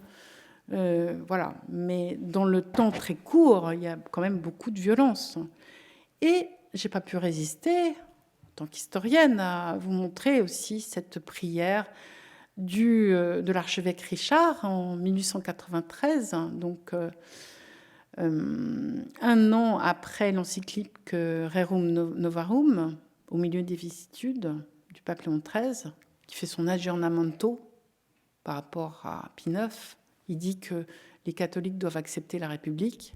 Voilà. Mais dans le temps très court, il y a quand même beaucoup de violence. Et je n'ai pas pu résister, en tant qu'historienne, à vous montrer aussi cette prière de l'archevêque Richard en 1893, donc un an après l'encyclique Rerum Novarum, au milieu des vicissitudes du pape Léon XIII, qui fait son aggiornamento par rapport à Pie IX. Il dit que les catholiques doivent accepter la République.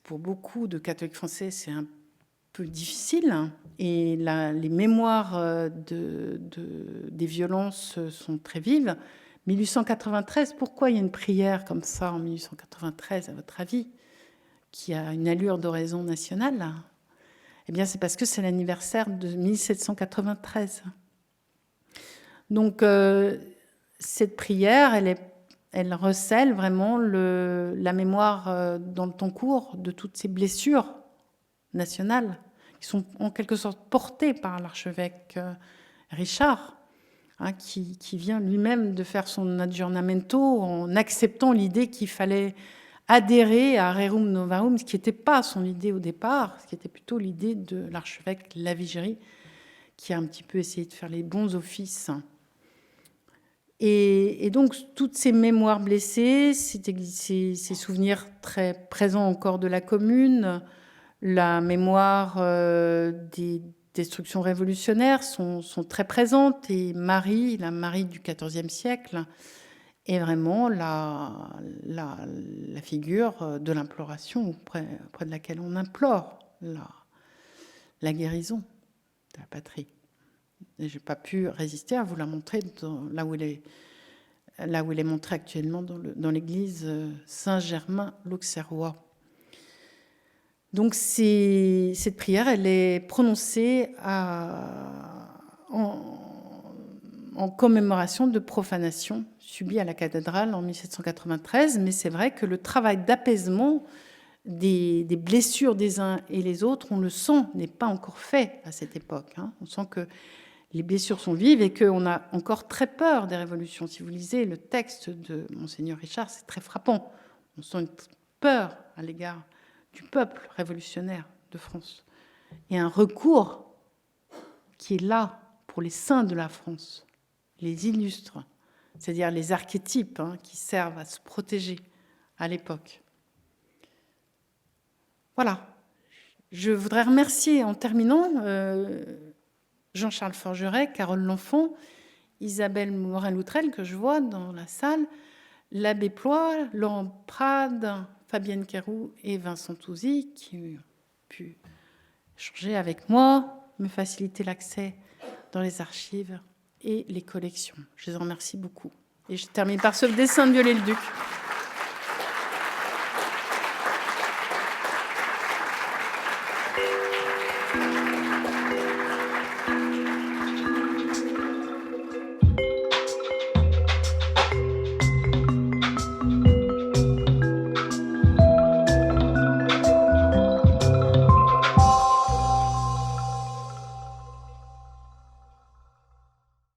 pour beaucoup de catholiques français, c'est un peu difficile. Et les mémoires des violences sont très vives. 1893, pourquoi il y a une prière comme ça en 1893, à votre avis, qui a une allure d'oraison nationale? Eh bien, c'est parce que c'est l'anniversaire de 1793. Donc, cette prière, elle recèle vraiment la mémoire dans le temps court de toutes ces blessures nationales qui sont en quelque sorte portées par l'archevêque Richard, qui vient lui-même de faire son aggiornamento en acceptant l'idée qu'il fallait adhérer à Rerum Novarum, ce qui n'était pas son idée au départ, ce qui était plutôt l'idée de l'archevêque Lavigérie, qui a un petit peu essayé de faire les bons offices. Et donc, toutes ces mémoires blessées, ces souvenirs très présents encore de la commune, la mémoire des destructions révolutionnaires sont très présentes. Et Marie, la Marie du XIVe siècle, est vraiment la figure de l'imploration auprès de laquelle on implore la guérison de la patrie. Et je n'ai pas pu résister à vous la montrer là où elle est montrée actuellement dans l'église Saint-Germain-l'Auxerrois. Donc cette prière, elle est prononcée en commémoration de profanation subie à la cathédrale en 1793, mais c'est vrai que le travail d'apaisement des blessures des uns et les autres, on le sent, n'est pas encore fait à cette époque. On sent que les blessures sont vives et qu'on a encore très peur des révolutions. Si vous lisez le texte de Monseigneur Richard, c'est très frappant. On sent une peur à l'égard du peuple révolutionnaire de France. Et un recours qui est là pour les saints de la France, les illustres, c'est-à-dire les archétypes qui servent à se protéger à l'époque. Voilà. Je voudrais remercier, en terminant, Jean-Charles Forgeret, Carole L'Enfant, Isabelle Morin-Loutrel, que je vois dans la salle, l'abbé Ploy, Laurent Prade, Fabienne Caroux et Vincent Touzy, qui ont pu échanger avec moi, me faciliter l'accès dans les archives et les collections. Je les en remercie beaucoup. Et je termine par ce dessin de Viollet-le-Duc.